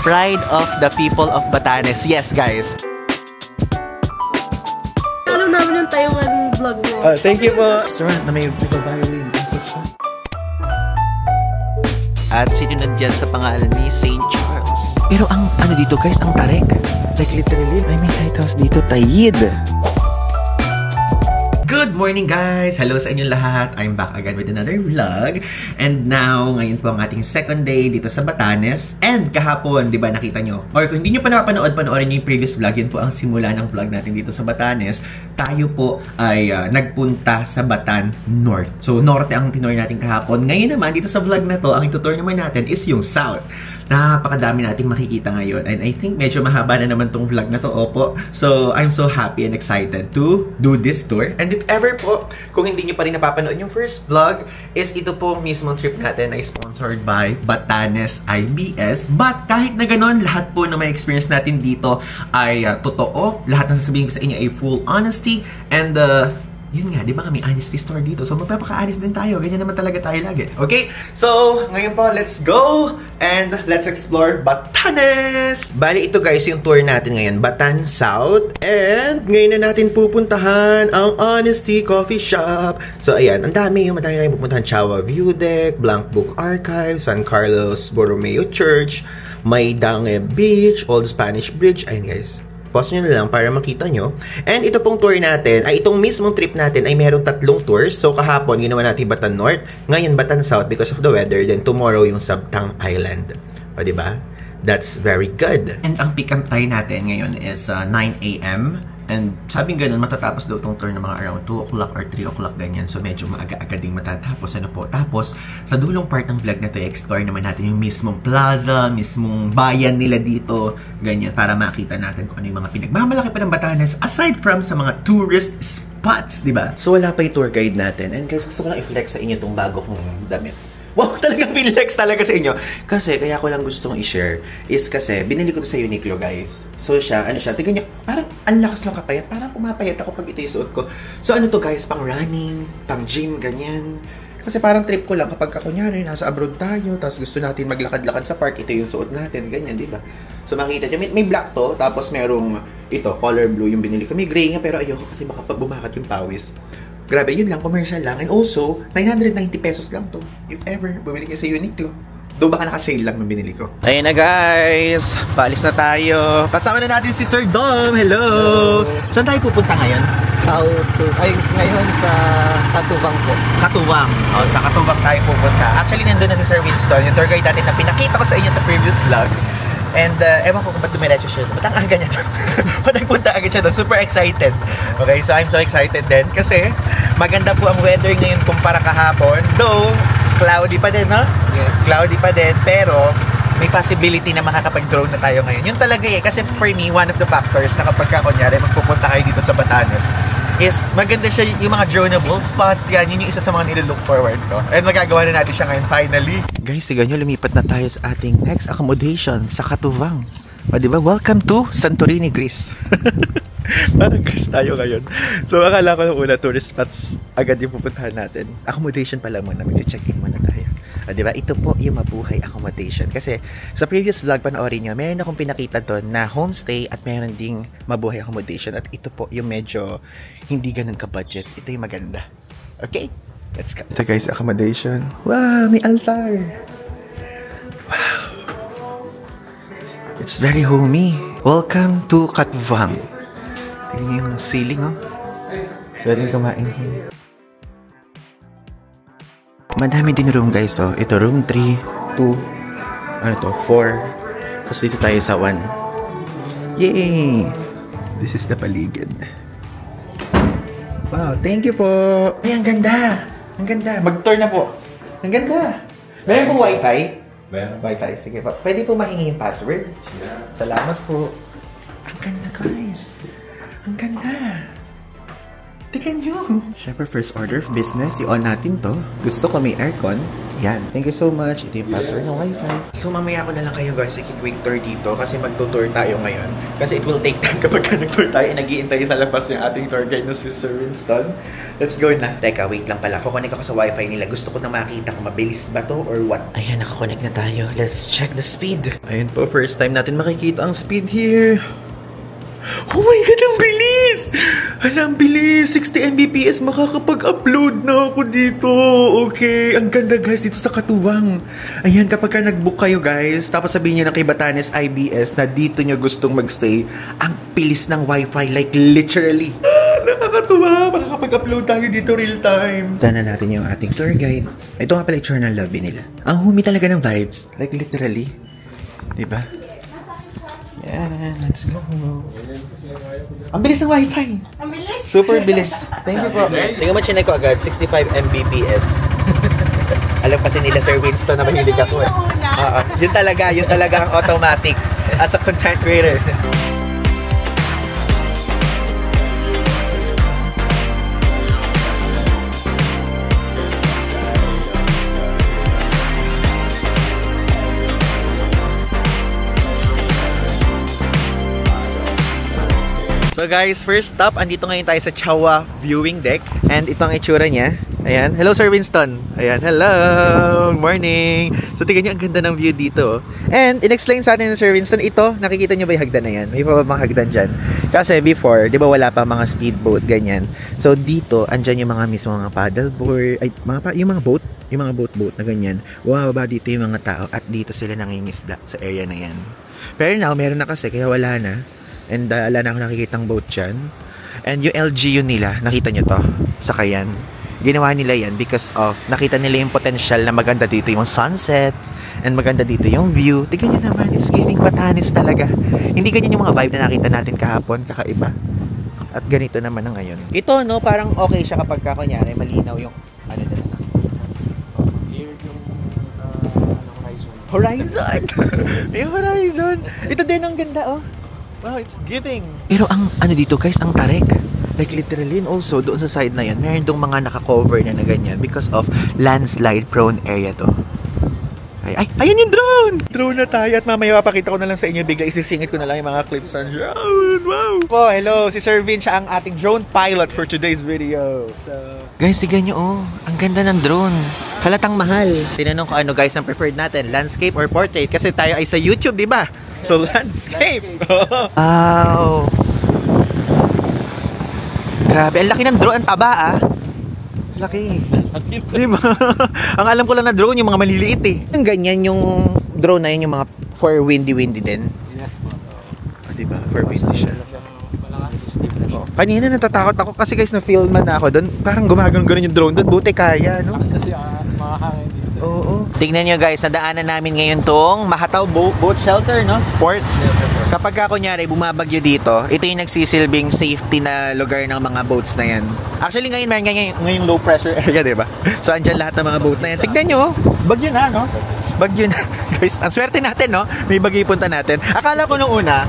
pride of the people of Batanes. Yes, guys. Alam namin yung Taiwan vlog mo. Thank you po. Restaurant na may violin. At sinunod dyan sa pangalan ni St. Charles. Pero ang ano dito guys, ang tarik. Like literally, may lighthouse dito, Tayid. Good morning guys! Hello sa inyong lahat! I'm back again with another vlog. And now, ngayon po ang ating second day dito sa Batanes. And kahapon, di ba nakita nyo? Or kung hindi nyo pa napanood, panoorin nyo yung previous vlog. Yun po ang simula ng vlog natin dito sa Batanes. Tayo po ay nagpunta sa Batan North. So, Norte ang tinur natin kahapon. Ngayon naman, dito sa vlog na to, ang itutur naman natin is yung South. Napakadami nating makikita ngayon. And I think medyo mahaba na naman tong vlog na to, opo. So, I'm so happy and excited to do this tour. And if ever po, kung hindi nyo pa rin napapanood yung first vlog, is ito po mismong trip natin ay sponsored by Batanes IBS. But kahit na ganun, lahat po na may experience natin dito ay totoo. Lahat ng sasabihin ko sa inyo ay full honesty. And yun nga, di ba kami honesty store dito? So, magpapaka-honest din tayo. Ganyan naman talaga tayo lagi. Okay? So, ngayon po, let's go! And let's explore Batanes! Bali, ito guys, yung tour natin ngayon. Batan South. And ngayon na natin pupuntahan ang Honesty Coffee Shop. So, ayan. Ang dami. Yung madami tayong pupuntahan. Chawa View Deck, Blank Book Archive, San Carlos Borromeo Church, Maydange Beach, Old Spanish Bridge. Ayan guys. Pause nyo na lang para makita nyo. And ito pong tour natin, ay itong mismong trip natin ay merong 3 tours. So kahapon, ginawa natin Batan North. Ngayon, Batan South because of the weather. Then tomorrow, yung Sabtang Island. O, diba? That's very good. And ang pick-up time natin ngayon is 9 AM. And sabing ganun, matatapos daw itong tour ng mga around 2 o'clock or 3 o'clock ganyan. So medyo maaga-aga ding matatapos. Ano po? Tapos, sa dulong part ng vlog na to, explore naman natin yung mismong plaza, mismong bayan nila dito. Ganyan, para makita natin kung ano yung mga pinagmamalaki pa ng Batanes aside from sa mga tourist spots, di ba? So wala pa yung tour guide natin. And guys, gusto ko lang i-flex sa inyo itong bago kong damit. Wow, talagang pinlex talaga sa inyo. Kasi, kaya ko lang gustong i-share is kasi, binili ko to sa Uniqlo, guys. So, siya, ano siya, tignan niya, parang ang lakas ng kapayat. Parang pumapayat ako pag ito yung suot ko. So, ano to, guys, pang running, pang gym, ganyan. Kasi parang trip ko lang kapag kunyari, nasa abroad tayo, tapos gusto natin maglakad-lakad sa park, ito yung suot natin, ganyan, di ba? So, makita niyo, may black to, tapos merong, ito, color blue yung binili ko. May gray nga, pero ayoko kasi baka bumakat yung pawis. Grabe, yun lang, commercial lang. And also, 990 pesos lang to. If ever, bumili kayo sa Uniqlo. Doon baka naka-sale lang ng binili ko. Ayun na guys, paalis na tayo. Kasama na natin si Sir Dom. Hello! Saan tayo pupunta ngayon? Ngayon sa Katubang po. Katubang. O, sa Katubang tayo pupunta. Actually, nandun na si Sir Winston, yung tour guide natin na pinakita ko sa inyo sa previous vlog. And ewan ko kung ba't dumiretso siya. Ba't ang aga niya doon? Ba't nagpunta agad siya doon? Super excited. Okay, so I'm so excited din. Kasi maganda po ang weather ngayon kumpara kahapon. Though, cloudy pa din, no? Yes. Cloudy pa din, pero may possibility na makakapag-drone na tayo ngayon. Yun talaga eh. Kasi for me, one of the factors na kapag kunyari magpupunta kayo dito sa Batanes is maganda siya yung mga droneable spots. Yan, yun yung isa sa mga nililook forward ko. And magagawa na natin siya ngayon finally. Guys, tignan nyo, lumipat na tayo sa ating next accommodation sa Katubang. O, diba? Welcome to Santorini, Greece. Parang Greece tayo ngayon. So, akala ko ng una, tourist spots agad yung pupuntahan natin. Accommodation pala muna. Mag-check-in muna tayo. O, diba? Ito po yung mabuhay accommodation. Kasi sa previous vlog, panoorin nyo, meron akong pinakita doon na homestay at meron ding mabuhay accommodation. At ito po yung medyo hindi ganun ka-budget. Ito yung maganda. Okay? Let's go. Ito guys, accommodation. Wow, may altar. Wow. It's very homey. Welcome to Katubang. Tingnan yung ceiling, oh. Pwedeng kumain here. Madami din room, guys, oh. Ito, room 3, 2, ano to, 4. Tapos dito tayo sa 1. Yay! This is the paligid. Wow, thank you po. Ay, ang ganda. Ang ganda. Mag-tour na po. Ang ganda. Meron pong wifi? Meron. Wifi, sige po. Pwede po mahingi yung password? Yeah. Salamat po. Ang ganda, guys. Ang ganda. Tingnan nyo. Siyempre, first order of business. I-on natin to. Gusto ko may aircon. Yan. Thank you so much. Ito yung password ng wifi. So, mamaya ko na lang kayo guys i-quick tour dito kasi magtutour tayo ngayon. Kasi it will take time kapag nag-tour tayo. Nag-iintay sa labas yung ating tour guide na si Sir Winston. Let's go na. Teka, wait lang pala. Kukonek ako sa wifi nila. Gusto ko na makita kung mabilis ba to or what. Ayan, nakakonek na tayo. Let's check the speed. Ayun po, first time natin makikita ang speed here. Oh my God, ang bilis! Ang bilis! 60 Mbps, makakapag-upload na ako dito. Okay, ang ganda guys dito sa Katuwang. Ayan, kapag ka nag-book kayo guys, tapos sabihin nyo na kay Batanes IBS na dito nyo gustong magstay, ang bilis ng wifi, like literally. Nakakatuwa, makakapag-upload tayo dito real time. Tana natin yung ating tour guide. Ito nga pala yung journal lobby nila. Ang humi talaga ng vibes, like literally. Diba? Yan, let's go. Ang bilis ng wifi. Ang bilis. Super bilis. Thank you po. Tingnan mo, chinek ko agad, 65 Mbps. Alam kasi nila Sir Winston na mahilig ako eh. Yun talaga ang automatic as a content creator. So guys, first stop, andito ngayon tayo sa Chawa Viewing Deck. And ito ang itsura niya. Ayan. Hello Sir Winston. Ayan. Hello. Morning. So tingnan niyo, ang ganda ng view dito. And in-explain sa atin ni Sir Winston, ito, nakikita niyo ba yung hagdan na yan? May pababang hagdan dyan. Kasi before, di ba wala pa mga speedboat, ganyan. So dito, andyan yung mga mismo mga paddleboard, ay, yung mga boat na ganyan. Bumababa dito yung mga tao at dito sila nangingisda sa area na yan. Pero now, meron na kasi, kaya wala na. And wala na ako nakikitang boat dyan. And yung LGU nila, nakita nyo to, sakayan. Ginawa nila yan because of, nakita nila yung potential na maganda dito yung sunset. And maganda dito yung view. Tignan nyo naman, it's giving Batanes talaga. Hindi ganyan yung mga vibe na nakita natin kahapon, kakaiba. At ganito naman na ngayon. Ito, no, parang okay siya kapag kunyari, malinaw yung, ano din na. Horizon! May horizon! Ito din ang ganda, oh. Wow, it's giving. Pero ang ano dito guys, ang tarik. Like literally, and also doon sa side na yan, meron dong mga naka-cover na ganyan because of landslide prone area to. Ay, ayun yung drone! Drone na tayo at mamaya papakita ko na lang sa inyo, bigla isisingit ko na lang yung mga clips ng drone. Wow! Po, hello, si Sir Vin, siya ang ating drone pilot for today's video. So, guys, tignan nyo, oh, ang ganda ng drone. Halatang mahal. Tinanong ko ano guys ang preferred natin, landscape or portrait? Kasi tayo ay sa YouTube, di ba? So, landscape. Wow. Grabe, ang laki ng drone. Ang taba, ah. Laki. Diba? Ang alam ko lang na drone, yung mga maliliit eh. Ang ganyan yung drone na yun, yung mga for windy din. Diba? For windy siya. Kanina natatakot ako kasi guys, na-filman na ako doon. Parang gumagano-gano yung drone doon. Buti kaya, no? Kasi makakangin dito. Oo. Tingnan nyo guys, nadaanan namin ngayon tong Mahataw Boat Shelter, no? Port. Kapag kunyari bumabagyo dito, ito yung nagsisilbing safety na lugar ng mga boats na yan. Actually ngayon ngayong low pressure area, diba? So andyan lahat ng mga boat na yan. Tignan nyo, bagyo na, no? Bagyo na. Guys, ang swerte natin, no? May bagyo punta natin. Akala ko nung una,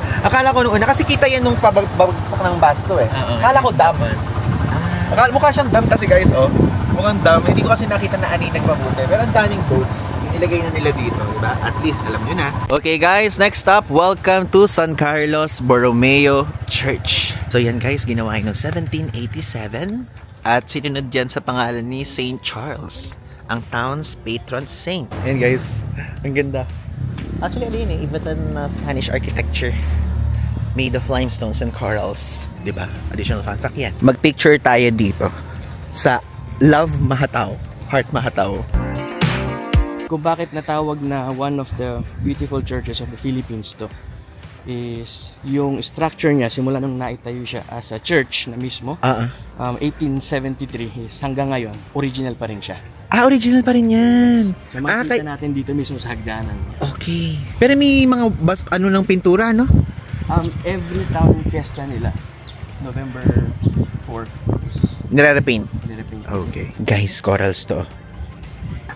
kasi kita yan nung pabagsak ng basto eh. Akala ko dam. Mukha siyang dam kasi guys, oh. Mukhang dam. Hindi ko kasi nakita na ani nagmabuti. Pero ang daming boats, inilagay na nila dito, diba? At least, alam nyo na. Okay guys, next stop, welcome to San Carlos Borromeo Church. So yan guys, ginawa yun noong 1787. At sinunod yan sa pangalan ni St. Charles, ang town's patron saint. Yan guys, ang ganda. Actually, ano yun eh, Ibadan Spanish architecture. Made of limestones and corals. Diba? Additional fun fact yan. Mag-picture tayo dito sa Love Mahataw, Heart Mahataw. Kung bakit natawag na one of the beautiful churches of the Philippines to is yung structure niya simula nung naitayo siya as a church na mismo 1873 is hanggang ngayon original pa rin siya. Original pa rin yan. So makikita natin dito mismo sa hagdanan. Okay. Pero may mga ano lang pintura, no? Every town fiesta nila November 4 nire-repaint. Okay. Guys, corals to.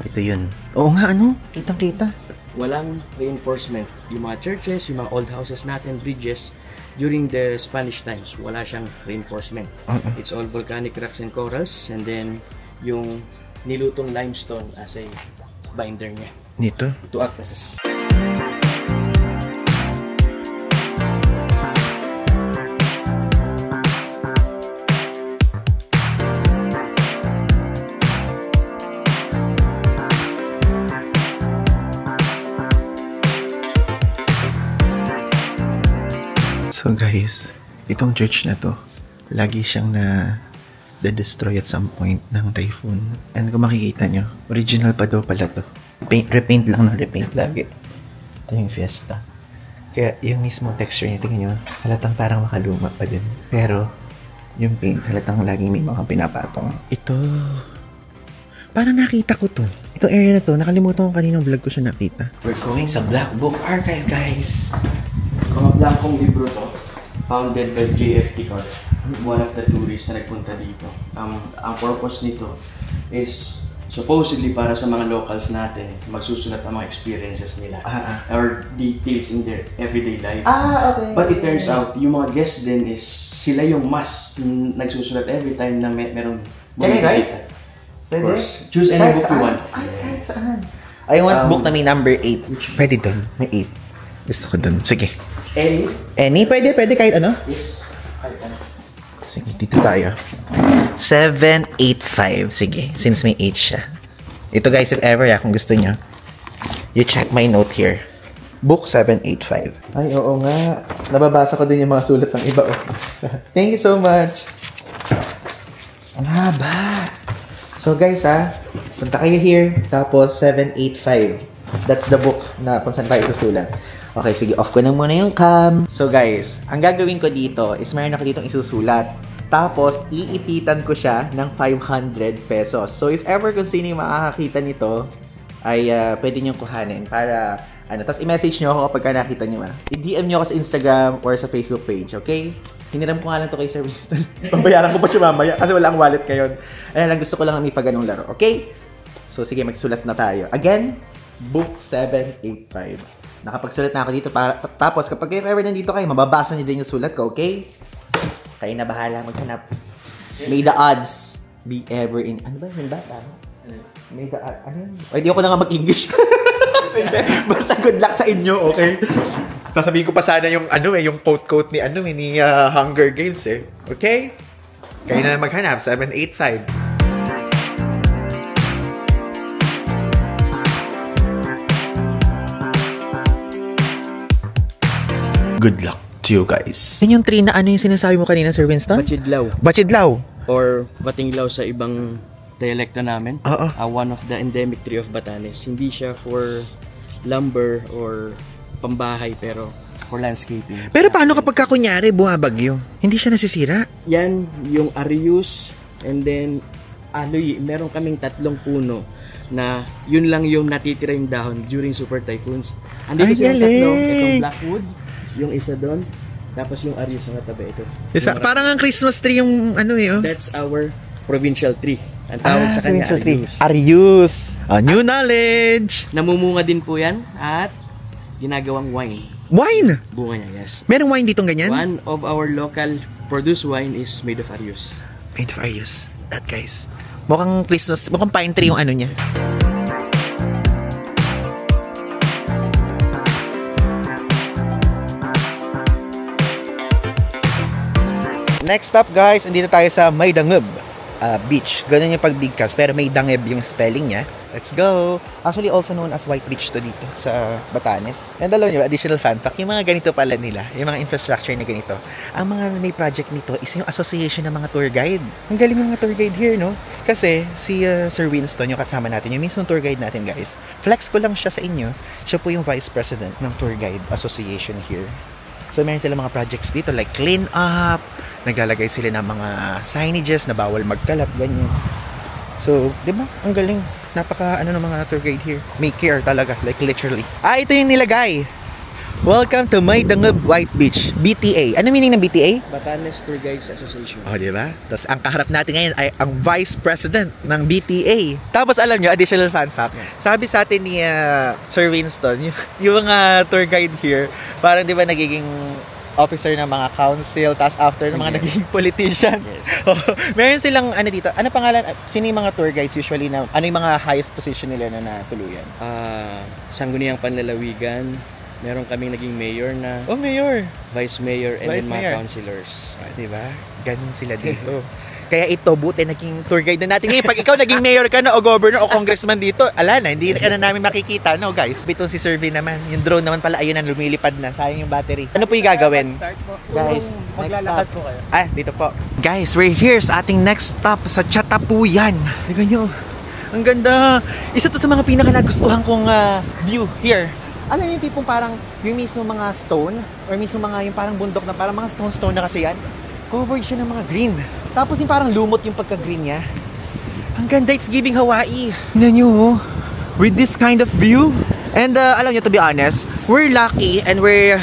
Ito yun. Oo nga, ano? Kitang-kita. Walang reinforcement. Yung mga churches, yung mga old houses natin, bridges, during the Spanish times, wala siyang reinforcement. It's all volcanic rocks and corals, and then yung nilutong limestone as a binder niya. Nito? To act as So guys, itong church na to, lagi siyang na-destroy at some point ng typhoon. And kung makikita nyo, original pa daw pala to. Repaint lang ng repaint lagi. Ito yung fiesta. Kaya yung mismo texture niya, tingnan nyo, halatang parang makaluma pa din. Pero, yung paint, halatang laging may mga pinapatong. Ito, parang nakita ko to. Itong area na to, nakalimutan ko kaninong vlog ko siya nakita. We're going sa Black Book Archive, guys! Mga blankong libro to, founded by J.F. Ticor, one of the tourists na nagpunta dito. Ang purpose nito is supposedly para sa mga locals natin, magsusulat ang mga experiences nila or details in their everyday life. Okay. But it turns out, yung mga guests din is sila yung mas nagsusulat every time na merong bumisita. Of course, choose any book you want. I want book na may number 8. Pwede dun, may 8. Gusto ko dun. Sige. Any? Pwede kahit ano? Yes. Kahit ano. Sige, dito tayo. 785. Sige, since may 8 siya. Ito guys, if ever kung gusto nyo, you check my note here. Book 785. Ay, oo nga. Nababasa ko din yung mga sulat ng iba. Thank you so much. Ang haba. So guys punta kayo here. Tapos 785. That's the book na kung saan tayo susulat. Okay, sige, off ko na muna yung cam. So guys, ang gagawin ko dito is mayroon ako ditong isusulat. Tapos, iipitan ko siya ng 500 pesos. So if ever kung sino yung makakakita nito, ay pwede nyo kuhanin para, tapos i-message nyo ako kapag nakita nyo I-DM nyo ako sa Instagram or sa Facebook page, okay? Hiniram ko nga lang to kay Sir Winston. Pambayaran ko pa siya mamaya kasi wala ang wallet ngayon. Ayan lang, gusto ko lang may paganong laro, okay? So sige, magsulat na tayo. Again, book 785. Nakapagsulat na ako dito. Tapos, kapag if ever nandito kayo, mababasa niyo din yung sulat ko, okay? Kayo na bahala maghanap. May the odds be ever in... Ano ba? May ba? May the odds... Ano yun? Ay, di ako na nga mag-English. Basta good luck sa inyo, okay? Sasabihin ko pa sana yung yung quote ni ni Hunger Games Okay? Kayo na maghanap. 785. Good luck to you guys. Yan yung tree na yung sinasabi mo kanina, Sir Winston? Bachidlaw. Bachidlaw? Or batinglaw sa ibang dialekto namin. One of the endemic tree of Batanes. Hindi siya for lumber or pambahay, pero for landscaping. Pero paano kapag kunyari bumabagyo? Hindi siya nasisira? Yan, yung Arius, and then aloy. Meron kaming 3 puno na yun lang yung natitira yung dahon during super typhoons. Andito silang 3, itong Blackwood, yung isa doon, tapos yung Arius sa tabi ito. Parang ang Christmas tree yung That's our provincial tree. Ang tawag sa kanya, Arius. Arius! New knowledge! Namumunga din po yan at ginagawang wine. Wine? Bunga niya, yes. Merong wine ditong ganyan? One of our local produced wine is made of Arius. Made of Arius. That guys. Mukhang Christmas, mukhang pine tree yung niya. Next up guys, andito tayo sa May Dangeb Beach. Ganun yung pagbigkas, pero May Dangeb yung spelling niya. Let's go! Actually also known as White Beach to dito sa Batanes. And alam nyo, additional fun fact, yung mga ganito pala nila, yung mga infrastructure na ganito, ang mga may project nito is yung association ng mga tour guide. Ang galing yung mga tour guide here, no? Kasi si Sir Winston, yung kasama natin, yung mismong tour guide natin guys, flex ko lang siya sa inyo, siya po yung vice president ng tour guide association here. So meron sila mga projects dito like clean up, naglalagay sila ng mga signages na bawal magkalat, ganyan. So, di ba? Ang galing. Napaka ng mga tour guide here. May care talaga, like literally. Ito yung nilagay. Welcome to May Dangeb White Beach, BTA. Ano meaning ng BTA? Batanes Tour Guides Association. Di ba? Tapos ang kaharap natin ngayon ay ang Vice President ng BTA. Tapos alam nyo, additional fun fact. Sabi sa atin ni Sir Winston, yung mga tour guide here, parang di ba nagiging officer ng mga council, tapos after ng mga naging politician. Yes. Meron silang, ano dito, ano pangalan, sino yung mga tour guides usually na, ano yung mga highest position nila na natuluyan? Sangguniang Panlalawigan, meron kaming naging mayor na, Oh, mayor! vice mayor, and Vice then mayor. mga councilors. Diba? Ganun sila dito. Kaya ito, buti naging tour guide na natin. Ngayon, pag ikaw naging mayor ka na o governor o congressman dito, ala na, hindi ka na namin makikita, no guys? Itong si Survey naman, yung drone naman pala, ayun na, lumilipad na. Sayang yung battery. Ano po yung gagawin? Guys, maglalakad po kayo. Dito po. Guys, we're here sa ating next stop sa Chatapuyan. Tignan nyo. Ang ganda. Isa to sa mga pinaka nagustuhan kong view here. Alam niyo yung tipong parang yung mismo mga stone or mismo mga yung parang bundok na parang mga stone na kasi yan. Covered siya ng mga green. Tapos yung parang lumot yung pagka-green niya. Ang ganda, it's giving Hawaii. Tingnan nyo, with this kind of view. And alam nyo, to be honest, we're lucky and we're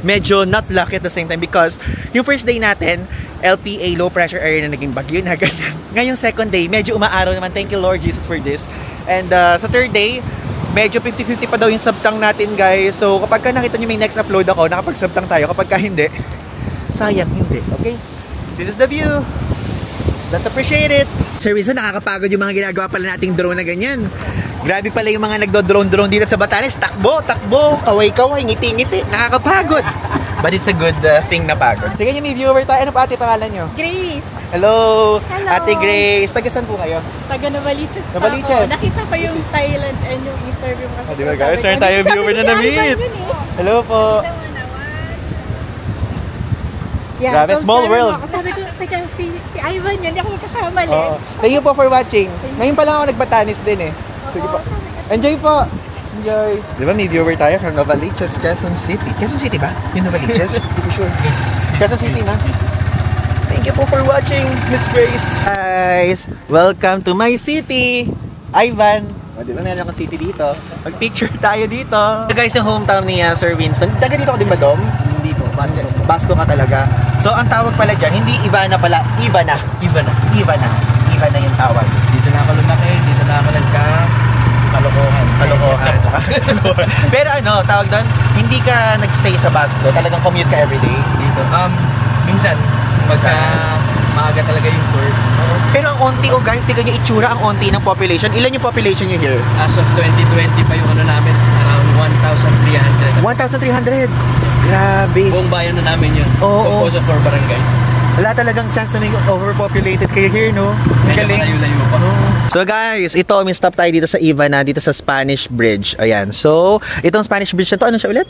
medyo not lucky at the same time because yung first day natin, LPA, low pressure area na naging bagyo na ganyan. Ngayong second day, medyo umaaraw naman. Thank you Lord Jesus for this. And sa third day, medyo 50-50 pa daw yung subtang natin guys. So kapag ka nakita nyo may next upload ako, nakapag-subtang tayo. Kapag ka hindi, sayang hindi. Okay? This is the view. Let's appreciate it. Sir Wilson, nakakapagod yung mga ginagawa pala nating drone na ganyan. Grabe pala yung mga nagdo-drone dito sa Batanes. Takbo, kaway-kaway, ngiti-ngiti. Nakakapagod. But it's a good thing na pagod. Tingnan nyo, may viewer tayo. Ano pa ate pangalan nyo? Grace! Hello! Hello. Ate Grace. Taga saan po kayo? Taga Novaliches pa Novaliches. ako. Nakita ko yung Thailand and yung interview mo kasi. Diba guys? Meron tayong viewer na na-meet. Hello po. Yeah, Grabe, so small sorry world. mo. Sabi ko, teka, si Ivan yun, hindi ako magkakamali. Thank you po for watching. Ngayon pa lang ako nagbatanis din eh. Sige po. Enjoy po. Enjoy. Di ba may viewer tayo from Novaliches, Quezon City. Quezon City ba? Yung Novaliches? Hindi ko sure. Quezon City na. Thank you po for watching, Miss Grace. Guys, welcome to my city. Ivan. Di ba meron akong city dito? Mag-picture tayo dito. Guys, yung hometown ni Sir Winston. Taga dito ko din ba, Dom? Hindi po, Basco. Basco ka talaga. So, ang tawag pala dyan, hindi Ivana pala, Ivana. Ivana yung tawag. Dito na ako lumaki, dito na ako Kalokohan. Pero ano, tawag doon, hindi ka nagstay sa Basco, talagang commute ka everyday? Dito. Minsan, pagka maaga talaga yung tour. Pero ang onti guys, tignan nyo itsura, ang onti ng population. Ilan yung population nyo here? As of 2020 pa yung ano namin, around 1,300. 1,300. Grabe. Buong bayan na namin yun. Oo. Composed of 4 barangays. Wala talagang chance na may overpopulated kayo here, no? Medyo malayo-layo pa. So guys, ito, may stop tayo dito sa Ivana, dito sa Spanish Bridge. Ayan. So, itong Spanish Bridge na to, ano siya ulit?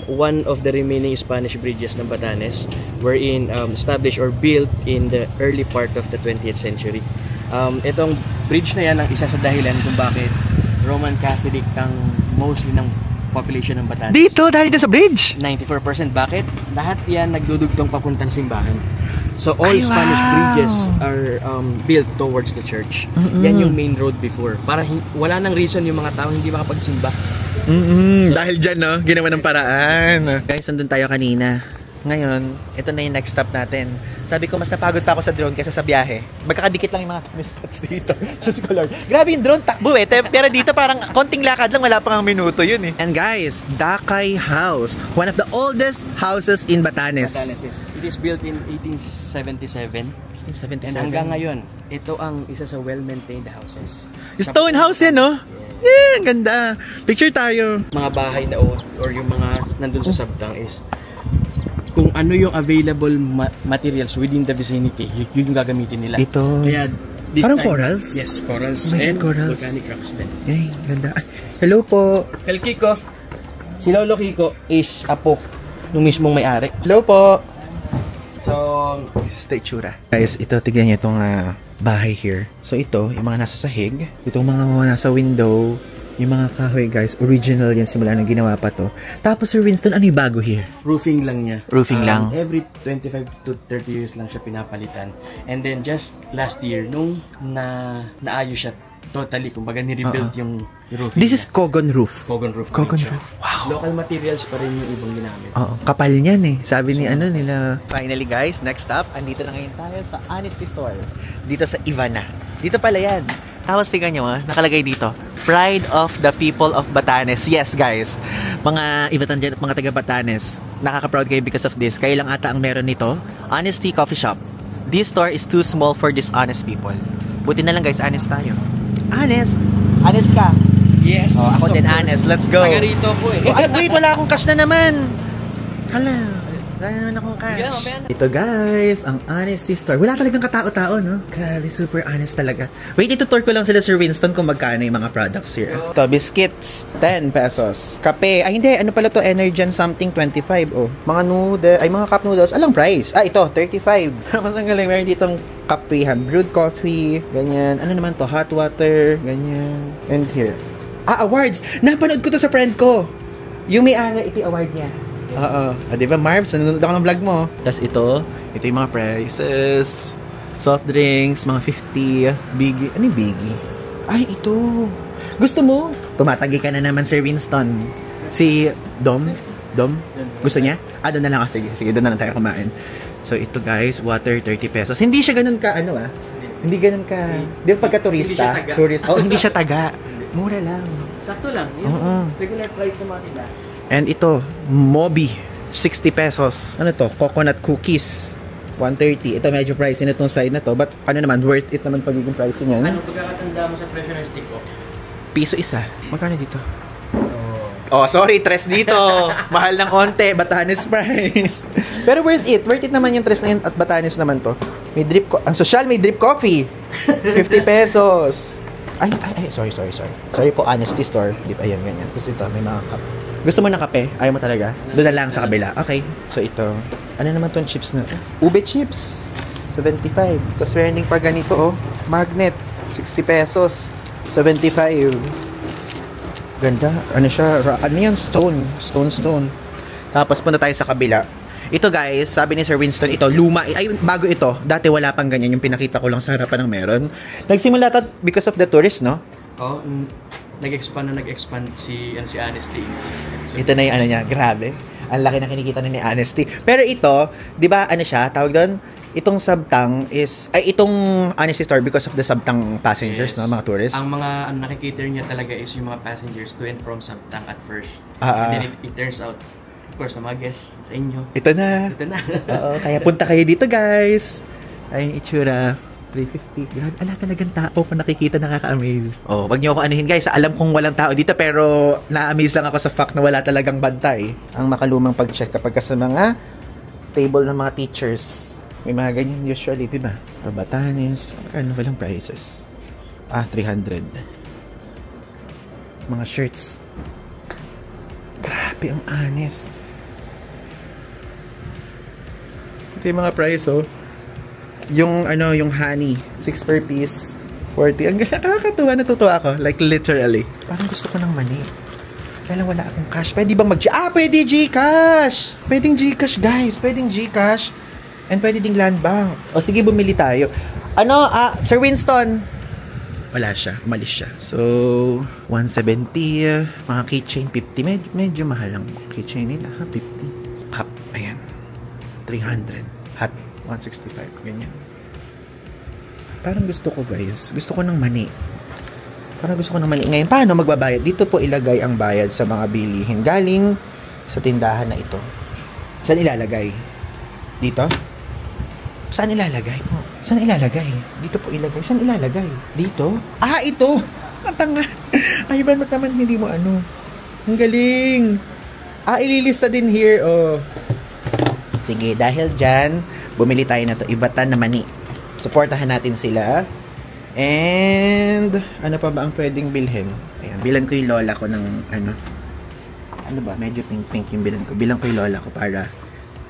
One of the remaining Spanish bridges ng Batanes were established or built in the early part of the 20th century. Itong bridge na yan ang isa sa dahilan kung bakit Roman Catholic ang mostly ng population ng Batanes. Dito, dahil dito sa bridge? 94%. Bakit? Lahat yan nagdudugtong papuntang simbahan. So all Ay, wow. Spanish bridges are built towards the church. Yan yung main road before. Para wala nang reason yung mga tao hindi makapagsimba. Dahil dyan, no? Ginawa ng paraan. Guys, nandun tayo kanina. Ngayon, ito na yung next stop natin. Sabi ko, mas napagod pa ako sa drone kaysa sa biyahe. Magkakadikit lang yung mga spots dito. Diyos ko Lord. Grabe yung drone, takbo eh. Pero dito parang konting lakad lang, wala pang minuto yun eh. And guys, Dakay House. One of the oldest houses in Batanes. Batanes is. It is built in 1877. 77. And hanggang ngayon, ito ang isa sa well-maintained houses. Stone house yan, no? Yeah, ang ganda. Picture tayo. Mga bahay na old or yung mga nandun sa Sabtang is kung ano yung available materials within the vicinity, yun yung gagamitin nila. Ito. Kaya this parang time, corals? Yes, corals Oh my God, and corals. volcanic rocks din. Ay, ganda. Ay, hello po. El Kiko, si Lolo Kiko is apo nung mismong may-ari. Hello po. So, Stay tsura. Guys, ito, tignan nyo itong bahay here. So ito, yung mga nasa sahig. Itong mga nasa window. Yung mga kahoy, guys. Original yan simula nung ginawa pa to. Tapos, Sir Winston, ano yung bago here? roofing lang niya. Roofing lang? Every 25 to 30 years lang siya pinapalitan. And then just last year, nung naayos siya totally, kumbaga ni-rebuild yung roofing This is niya. Kogon roof. Kogon roof. Kogon siya. roof. Wow. Local materials pa rin yung ibang ginamit. Oo, kapal niyan eh. Sabi ni nila. Finally guys, next stop, andito na ngayon tayo sa Honesty Store. Dito sa Ivana. Dito pala yan. Tapos tingnan nyo, nakalagay dito, Pride of the People of Batanes. Yes, guys. Mga ibatan dyan at mga taga Batanes, nakaka-proud kayo because of this. Kayo lang ata ang meron nito. Honesty Coffee Shop. This store is too small for dishonest people. Buti na lang guys, honest tayo. Honest? Honest ka? Yes. Oh, ako din honest. Let's go. Taga rito po eh. Oh, ay, wait, wala akong cash na naman. Hala. Wala naman akong cash. Ito guys, ang Honesty Store. Wala talagang katao-tao, no? Grabe, super honest talaga. Wait, itutour ko lang sila Sir Winston kung magkano yung mga products here. Ito, biscuits, 10 pesos. Kape, ay hindi, ano pala to? Energen something, 25. Oh. Mga noodles, ay mga cup noodles. Alang price? Ah, ito, 35. Mas ang galing, meron ditong kapehan, brewed coffee, ganyan. Ano naman to? Hot water, ganyan. And here. Ah, awards! Napanood ko to sa friend ko. Yung may-ari, ito award niya. Oo. Ah, di ba, Marbs? Nanonood ako ng vlog mo. Tapos ito yung mga prices. Soft drinks, mga 50. Biggie. Ano yung Biggie? Ay, ito. Gusto mo? Tumatanggi ka na naman, Sir Winston. Si Dom? Gusto niya? Ah, doon na lang ako. Sige, doon na lang tayo kumain. So, ito guys, water, 30 pesos. Hindi siya ganun ka, ano Hindi ganun ka. Di ba pagka turista? Tourist. Oh, hindi siya taga. Mura lang. Sakto lang. Yung regular price sa mga nila. And ito, Moby, 60 pesos. Ano to? Coconut cookies, 130. Ito medyo pricey na itong side na to. But ano naman, worth it naman pagiging pricey niyan. Ano pagkakatanda mo sa presyo ng stick ko? Piso isa. Magkano dito? Oh, sorry, tres dito. Mahal ng onte, Batanes price. Pero worth it. Worth it naman yung tres na yun at Batanes naman to. May drip ang social, may drip coffee. 50 pesos. Ay, sorry. Sorry po, Honesty Store. Ayan, ganyan. Tapos ito, may mga cup. Gusto mo ng kape? Ayaw mo talaga? Doon na lang sa kabila. Okay. So, ito. Ano naman tong chips na? Ube chips. 75. Tapos meron ding pa ganito, oh. Magnet. 60 pesos. 75. Ganda. Ano siya? Ano yan? Stone. Stone. Tapos punta tayo sa kabila. Ito guys, sabi ni Sir Winston, ito luma. Ay, bago ito. Dati wala pang ganyan. Yung pinakita ko lang sa harapan ng meron. Nagsimula ito because of the tourists, no? Oo. Nag-expand si Honesty. So, ito na yung ano niya, grabe. Ang laki na kinikita na ni Honesty. Pero ito, di ba ano siya, tawag doon, itong subtang is, ay itong Honesty Store because of the subtang passengers, no, mga tourists. Ang mga nakikater niya talaga is yung mga passengers to and from subtang at first. And then it turns out, of course, sa mga guests, sa inyo. Ito na. Oo, kaya punta kayo dito guys. Ay, itsura. 350. Grabe, ala talagang tao kung nakikita, nakaka-amaze. Oh, wag niyo ako anuhin guys. Alam kong walang tao dito pero na-amaze lang ako sa fact na wala talagang bantay. Ang makalumang pag-check kapag sa mga table ng mga teachers. May mga ganyan usually, di ba? Batanes. Ano walang prices? Ah, 300. Mga shirts. Grabe, ang honest. Ito yung mga price, oh. Yung ano, yung honey, 6 per piece, 40. Ang nakakatuwa, natutuwa ako. Like literally. Parang gusto ko ng mani. Kaya lang wala akong cash. Pwede bang pwede Gcash! Pwedeng Gcash, guys. Pwedeng Gcash. And pwede ding Land Bank. O sige, bumili tayo. Ano, Sir Winston? Wala siya. Umalis siya. So, 170. Mga keychain, 50. Medyo mahal ang keychain nila. 50. Cup. Ayan. 300. Hat. 165, ganyan. Parang gusto ko guys, gusto ko ng mani. Ngayon, paano magbabayad? Dito po ilagay ang bayad sa mga bilihin galing sa tindahan na ito. Saan ilalagay? Dito? Saan ilalagay? Saan ilalagay? Dito po ilagay. Saan ilalagay? Dito? Ah, ito! Matanga! Ay, ba't naman hindi mo ano? Ang galing! Ah, ililista din here, oh. Sige, dahil dyan, bumili tayo na to, Ibatan na mani. Supportahan natin sila. And ano pa ba ang pwedeng bilhin? Ayan, bilan ko yung lola ko ng ano ba, medyo pink yung bilan ko. Bilang ko yung lola ko para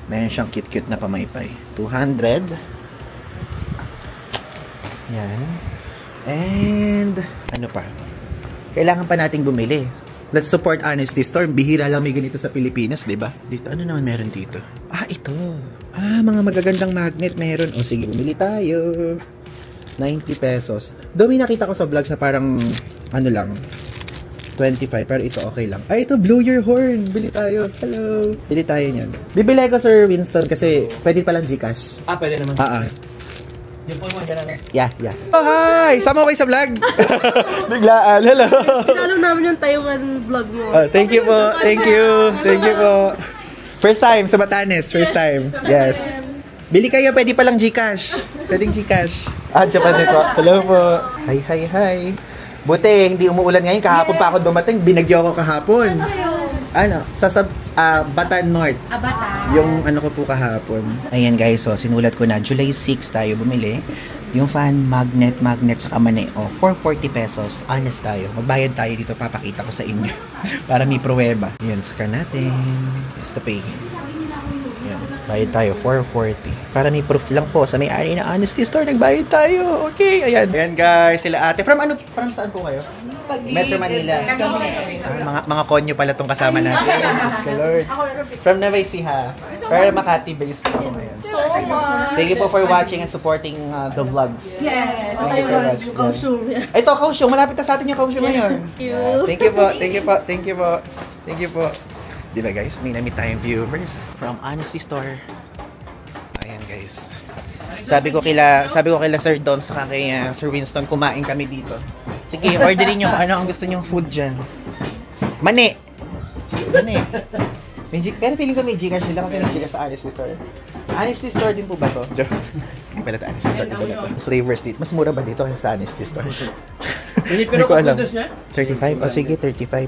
meron siyang cute na pamaypay. 200. Yan. And ano pa? Kailangan pa nating bumili. Let's support Honesty Store. Bihira lang may ganito sa Pilipinas, di ba? Dito, ano naman meron dito? Ah, ito. Ah, mga magagandang magnet meron. O sige, bumili tayo. 90 pesos. Doon may nakita ko sa vlogs na parang, ano lang, 25. Pero ito okay lang. Ah, ito, blow your horn. Bili tayo. Hello. Bili tayo niyan. Bibili ko, Sir Winston, kasi pwede palang Gcash. Ah, pwede naman. Yung po mo, dyan na. Yeah. Oh, hi! Sama ko kayo sa vlog. Biglaan. Hello. Pinalo namin yung Taiwan vlog mo. Thank you po. Thank you po. First time sa Batanes. First time. Yes. Bili kayo. Pwede palang Gcash. Pwedeng Gcash. Siya pa din po. Hello po. Hi. Buti, hindi umuulan ngayon. Kahapon pa ako dumating. Binagyo ako kahapon. Ano? Sa Batan North. Batan. Yung ano ko po kahapon. Ayan guys, so sinulat ko na July 6 tayo bumili. Yung fan, magnet sa kamane. 440 pesos. Honest tayo. Magbayad tayo dito. Papakita ko sa inyo. Para may pruweba. Ayan, scan natin. Is the pay. Ayan, bayad tayo. 440. Para may proof lang po. Sa may-ari na Honesty Store, nagbayad tayo. Okay, ayan. Ayan guys, sila ate. From saan po kayo? Metro Manila. Mga konyo pala tong kasama natin. Yes, Lord. From Nueva Ecija. Pero Makati based po. Thank you po for watching and supporting the vlogs. Yes. Thank you so much. Kaohsiung. Ito, Kaohsiung. Malapit na sa atin yung Kaohsiung ngayon. Thank you po. Diba guys, may namit tayong viewers from Honesty Store. Ayan guys. Sabi ko kila Sir Dom saka kay Sir Winston, kumain kami dito. Sige, orderin nyo kung ano ang gusto nyong food dyan. Mani! Pero feeling ko may Gcash sila kasi may Gcash sa Honesty Store. Honesty Store din po ba to? Joke. Hindi pala sa Honesty Store din pala to. Flavors dito. Mas mura ba dito kaysa sa Honesty Store? Hindi ko alam. 35? O sige, 35.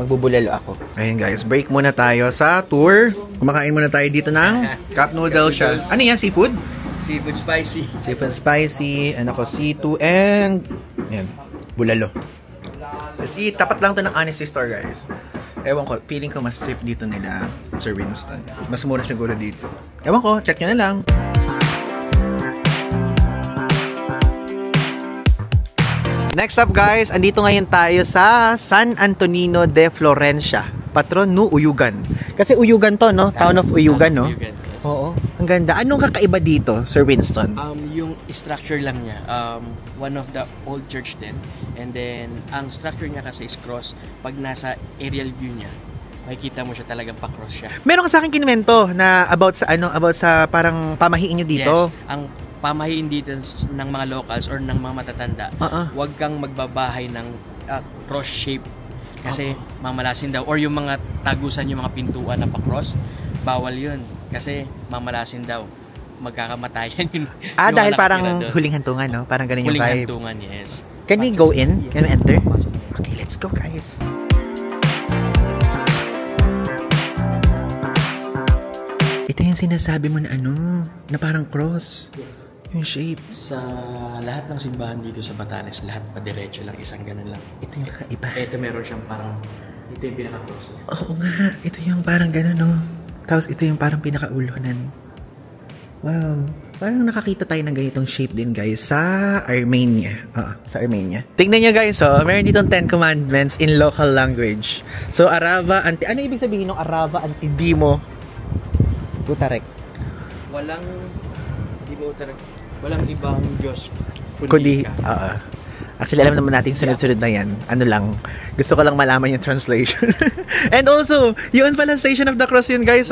Magbubulalo ako. Ayun guys, break muna tayo sa tour. Kumakain muna tayo dito ng cup noodle siya. Ano yan? Seafood? Seafood spicy. Seafood spicy. Ano ko? C2 and... Yan. Bulalo. Kasi tapat lang to ng Honesty Store guys. Ewan ko, feeling ko mas cheap dito nila Sir Winston. Mas mura siguro dito. Ewan ko, check nyo na lang. Next up guys, andito ngayon tayo sa San Antonino de Florencia. Patron no Uyugan. Kasi Uyugan to, no? Town of Uyugan, no? Uyugan, yes. Oo. Ang ganda. Anong kakaiba dito, Sir Winston? Yung structure lang niya, one of the old church din. And then, ang structure niya kasi is cross. Pag nasa aerial view niya, makikita mo siya talagang pa-cross siya. Meron ka sa akin kinuwento na about sa parang pamahiin nyo dito. Yes. Ang pamahiin dito ng mga locals or ng mga matatanda, huwag kang magbabahay ng cross shape kasi mamalasin daw, or yung mga tagusan, yung mga pintuan na pa-cross, bawal yun kasi mamalasin daw, magkakamatayan yun. Dahil parang huling hantungan, no? Parang ganun yung vibe. Huling hantungan, yes. Can we go in? Can we enter? Okay, let's go guys. Ito yung sinasabi mo na na parang cross. Yung shape. Sa lahat ng simbahan dito sa Batanes, lahat pa diretso lang, isang ganun lang. Ito yung kakaiba. Ito meron siyang parang, ito yung pinaka-cross. Oo nga, ito yung parang ganun, no? Tapos ito yung parang pinaka-ulunan. Wow. Parang nakakita tayo ng ganitong shape din, guys, sa Armenia. Sa Armenia. Tingnan nyo, guys, meron ditong 10 commandments in local language. So, Arava, ano ibig sabihin ng Arava Antidimo Utarek? Walang ibang Diyos kundi actually, alam naman natin sunod-sunod na yan. Ano lang, gusto ko lang malaman yung translation. And also, yun pala Station of the Cross yun, guys,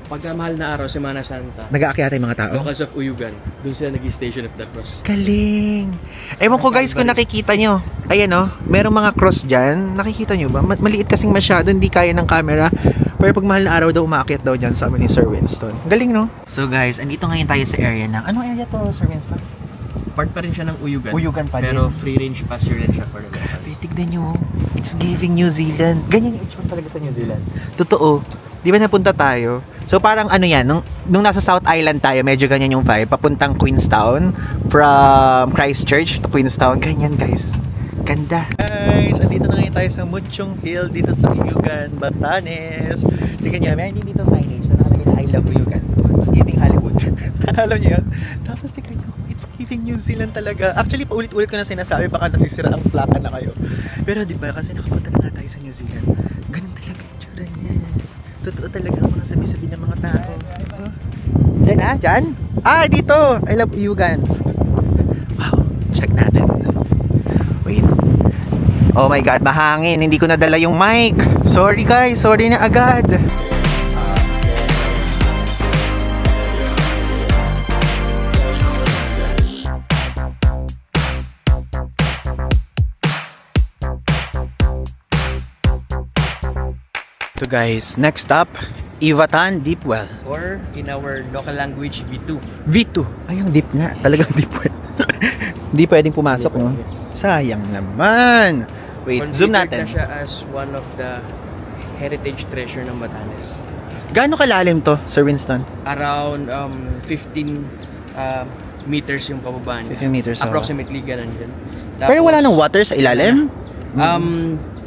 Pagkamahal na araw, Semana Santa, nag-aakyat yung mga tao. locals of Uyugan, dun sila nag-Station of the Cross. Galing! Ewan ko guys kung nakikita nyo. Ayan merong mga cross dyan. Nakikita nyo ba? Maliit kasing masyado, hindi kaya ng camera. Pero pag mahal na araw daw, umaakyat daw dyan, sabi ni Sir Winston. Galing, no? So guys, andito ngayon tayo sa area ng... Anong area to, Sir Winston? Part pa rin siya ng Uyugan. Uyugan pa din. Pero free range pasture din siya for the locals. Grabe, tignan nyo. It's giving New Zealand. Ganyan yung itsura talaga sa New Zealand. Totoo. Di ba napunta tayo? So parang yan, nung nasa South Island tayo, medyo ganyan yung vibe. Papuntang Queenstown. From Christchurch to Queenstown. Ganyan, guys. Ganda. Guys, andito na ngayon tayo sa Muchong Hill dito sa Uyugan, Batanes. Tingnan nyo, meron din dito signage na nakalagay na I love Uyugan. It's giving Hollywood. Alam nyo yun? Tapos tingnan nyo, it's giving New Zealand talaga. Actually, paulit-ulit ko na sinasabi, baka nasisira ang plaka na kayo. Pero di ba, kasi nakapunta na nga tayo sa New Zealand. Ganun talaga yung tsura niya. Totoo talaga ang mga sabi-sabi ng mga tao. Diyan dyan? Dito! I love Uyugan. Wow, check natin. Wait. Oh my God, mahangin. Hindi ko nadala yung mic. Sorry guys, sorry na agad. So guys, next stop, Ivatan Deep Well. Or in our local language, V2. V2. Ay, ang deep nga. Talagang deep well. Hindi pwedeng pumasok, no? Sayang naman. Wait, zoom natin. Considered na siya as one of the heritage treasure ng Batanes. Gaano kalalim to, Sir Winston? Around 15 meters yung pababa niya. 15 meters. Approximately ganun din. Pero wala nang water sa ilalim?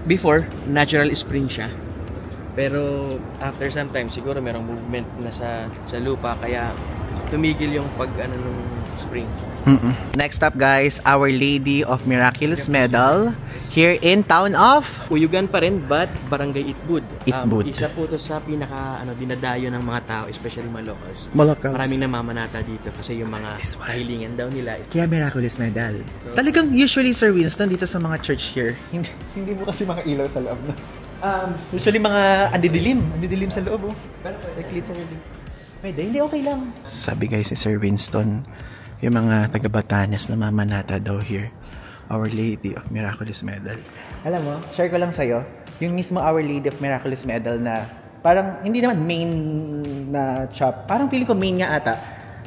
Before, natural spring siya. Pero after some time, siguro merong movement na sa lupa, kaya tumigil yung nung spring. Next up guys, Our Lady of Miraculous Medal here in town of Uyugan pa rin, but Barangay Itbud. Itbud. Isa po to sa pinaka dinadayo ng mga tao, especially mga locals. Malacals. Maraming namamanata dito kasi yung mga kahilingan daw nila. Kaya Miraculous Medal. Talagang usually, Sir Winston, dito sa mga church here, hindi mo kasi mga ilaw sa loob, no? Usually mga andidilim sa loob, oh. Like literally. Pwede, hindi okay lang. Sabi guys si Sir Winston, yung mga taga-Batanes na mamanata daw here. Our Lady of Miraculous Medal. Alam mo, share ko lang sa'yo, yung mismo Our Lady of Miraculous Medal na parang hindi naman main na shop. Parang feeling ko main nga ata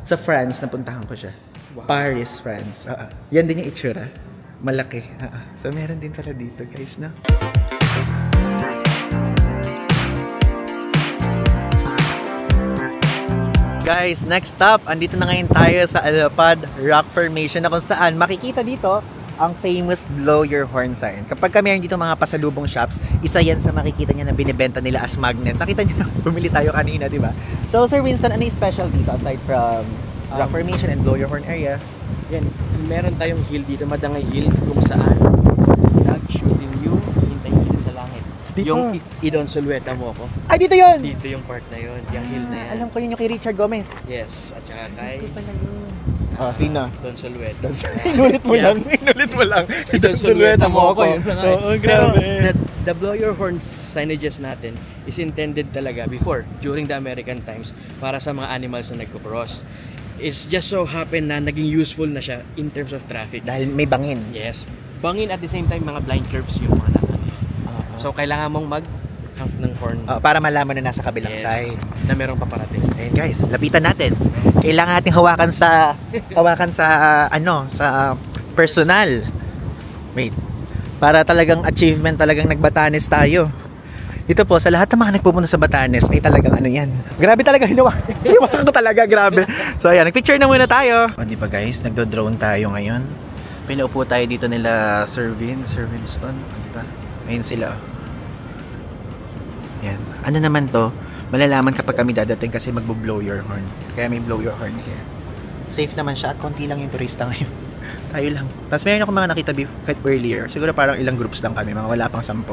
sa France, napuntahan ko siya. Wow. Paris, France. Yan din yung itsura. Malaki. So meron din pala dito guys, no? Guys, next stop, andito na ngayon tayo sa Alapad Rock Formation na kung saan makikita dito ang famous blow your horn sign. Kapag meron dito mga pasalubong shops, isa yan sa makikita niya na binibenta nila as magnet. Nakita niyo na bumili tayo kanina, di ba? So Sir Winston, ano yung special dito aside from Rock Formation and blow your horn area? Yan, meron tayong hill dito, Madangay Hill, kung saan nag-shooting yung hintay kita sa langit. Dito. Yung Idon Solueta mo ko. Ay, dito yun! Dito yung part na yun, yung hill na yan. Alam ko yun yung kay Richard Gomez. Yes, at saka kay Sina? Don Solueta. Inulit mo lang. Idon Solueta mo ko. Oo, grabe. The blow your horn signages natin is intended talaga before, during the American times, para sa mga animals na nagko-cross. It's just so happen na naging useful na siya in terms of traffic. Dahil may bangin. Yes. Bangin at the same time, mga blind curves yung mga naman. So, kailangan mong mag-honk ng horn. Para malaman na nasa kabilang side. Na merong paparating. Ayun guys, lapitan natin. Kailangan natin hawakan sa personal. Wait. Para talagang achievement, talagang nagbatanes tayo. Ito po, sa lahat ng mga nagpupunta sa Batanes, may talagang yan. Grabe talaga, hinawakan ko talaga, grabe. So ayan, nagpicture na muna tayo. O diba guys, nagdo-drone tayo ngayon. Pinaupo tayo dito nila Sir Winston. Ayun sila. Yan. Ano naman to? Malalaman kapag kami dadating kasi magbo-blow your horn. Kaya may blow your horn here. Safe naman siya at konti lang yung turista ngayon. Tayo lang. Tapos mayroon ako mga nakita earlier. Siguro parang ilang groups lang kami. Mga wala pang 10.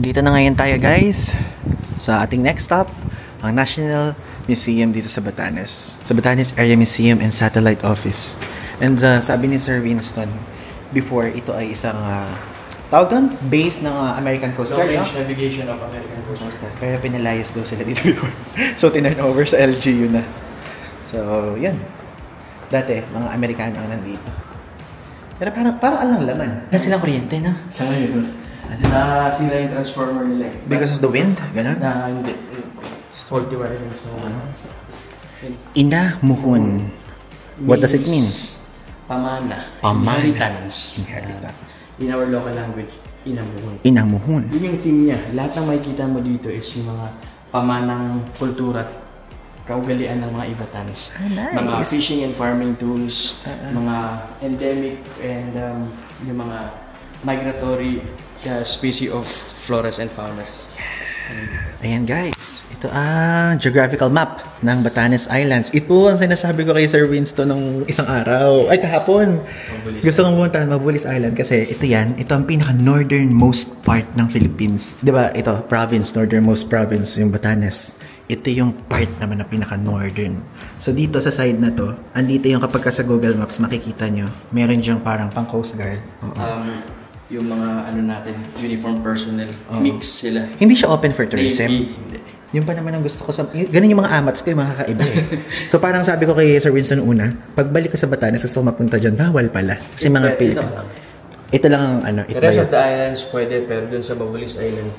Nandito na ngayon tayo guys sa ating next stop, ang National Museum dito sa Batanes. Sa Batanes Area Museum and Satellite Office. And sabi ni Sir Winston, before ito ay isang tawag doon? Base ng American Coast Guard, no? Navigation of American Coast Guard. Kaya pinalayas daw sila dito before. So, tinurn over sa LGU na. So, yun. Dati, mga Amerikano ang nandito. Pero parang alang laman. Kasi silang kuryente, no? Sa ngayon, nasira yung transformer nila. Because of the wind? Ganon? Hindi. Faulty wiring. So, Inamuhon. What does it mean? Pamana. Pamana. Inheritance. Inheritance. In our local language, inamuhon. Inamuhon. Yun yung theme niya. Lahat ng makikita mo dito is yung mga pamanang kultura at kaugalian ng mga Ibatans. Nice. Mga fishing and farming tools, mga endemic and yung mga migratory species of floras and faunas. Ayan guys, ito ang geographical map ng Batanes Islands. Ito ang sinasabi ko kay Sir Winston nung isang araw. Ay, kahapon. Gusto kong pumuntahan Mabulis Island kasi ito ang pinaka-northernmost part ng Philippines. Diba, ito, province, northernmost province, yung Batanes. Ito yung part naman na pinaka-northern. So dito sa side na to, andito yung kapag sa Google Maps makikita nyo, meron diyang parang pang Coast Guard. Yung mga natin, uniform personnel, mix sila. Hindi siya open for tourism. Hindi. Yun pa naman ang gusto ko sa... Ganun yung mga amats ko, yung mga kakaiba eh. So parang sabi ko kay Sir Winston una, pagbalik ko sa Batanes, gusto ko mapunta dyan, bawal pala. Kasi mga Pilipino. Ito lang ang The rest of the islands pwede, pero dun sa Mabulis Island,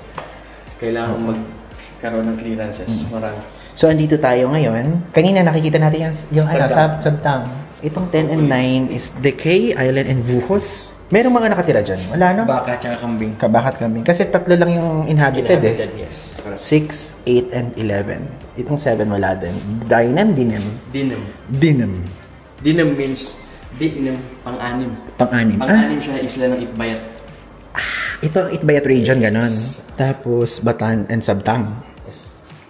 kailangan magkaroon ng clearances. Marami. So andito tayo ngayon. Kanina nakikita natin yung Sabtang. Itong 10 and 9 is Decay Island and Vuhos. Merong mga nakatira dyan. Wala, no? Baka tsaka kambing. Kabakat kambing. Kasi 3 lang yung inhabited eh. Yes. 6, 8, and 11. Itong 7 wala din. Dinem. Dinam means pang-anim. Pang-anim. Pang-anim siya na isla ng Itbayat. Ito ang Itbayat region, ganon. Tapos Batan and Sabtang. Yes.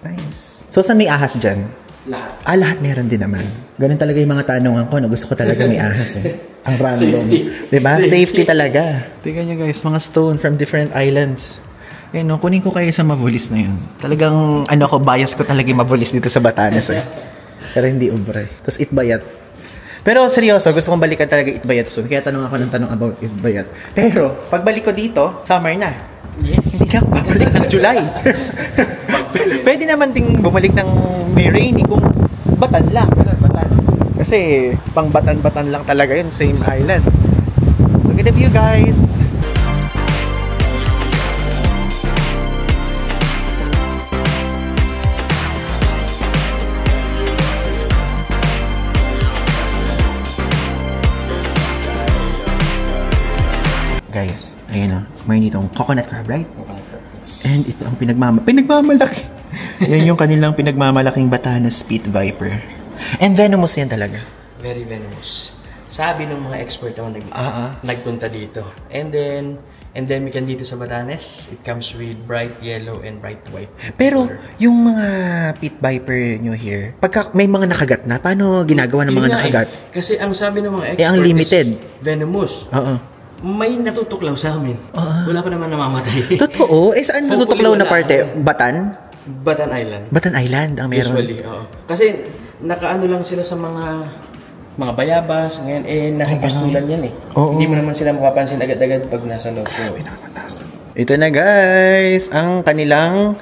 Nice. So, saan may ahas dyan? Lahat. Lahat meron din naman. Ganun talaga yung mga tanungan ko na gusto ko talaga may ahas eh. Ang random. Diba? Safety talaga. Tingnan nyo guys, mga stone from different islands. Ayun, no, kunin ko kayo sa Mabulis na yun. Talagang, bias ko talaga yung Mabulis dito sa Batanes eh. Pero hindi ubre. Tapos Itbayat. Pero seryoso, gusto kong balikan talaga Itbayat soon. Kaya tanong ako ng tanong about Itbayat. Pero, pagbalik ko dito, summer na. Yes. Hindi ka babalik ng July. Pwede naman ding bumalik ng may rainy kung Batan lang. Batan. Kasi pang Batan-Batan lang talaga yun. Same island. Look at the view guys. Guys, ayun o. May nitong coconut crab, right? Coconut crab. And ito ang pinagmamalaki. Yan yung kanilang pinagmamalaking Batanes Pit Viper. And venomous yan talaga. Very venomous. Sabi ng mga expert naman nagpunta dito. And then, endemic yan dito sa Batanes. It comes with bright yellow and bright white. Pero, yung mga Pit Viper nyo here, pagka may mga nakagat na, paano ginagawa ng mga nakagat? Kasi ang sabi ng mga expert ang limited. is venomous. May natutuklaw sa amin. Wala pa naman namamatay. Totoo? Saan natutuklaw na parte? Batan? Batan Island. Batan Island ang meron. Usually, oo. Kasi nakaano lang sila sa mga bayabas, ngayon nasa pastulan yan eh. Hindi mo naman sila mapapansin agad-agad pag nasa loob. Ito na guys, ang kanilang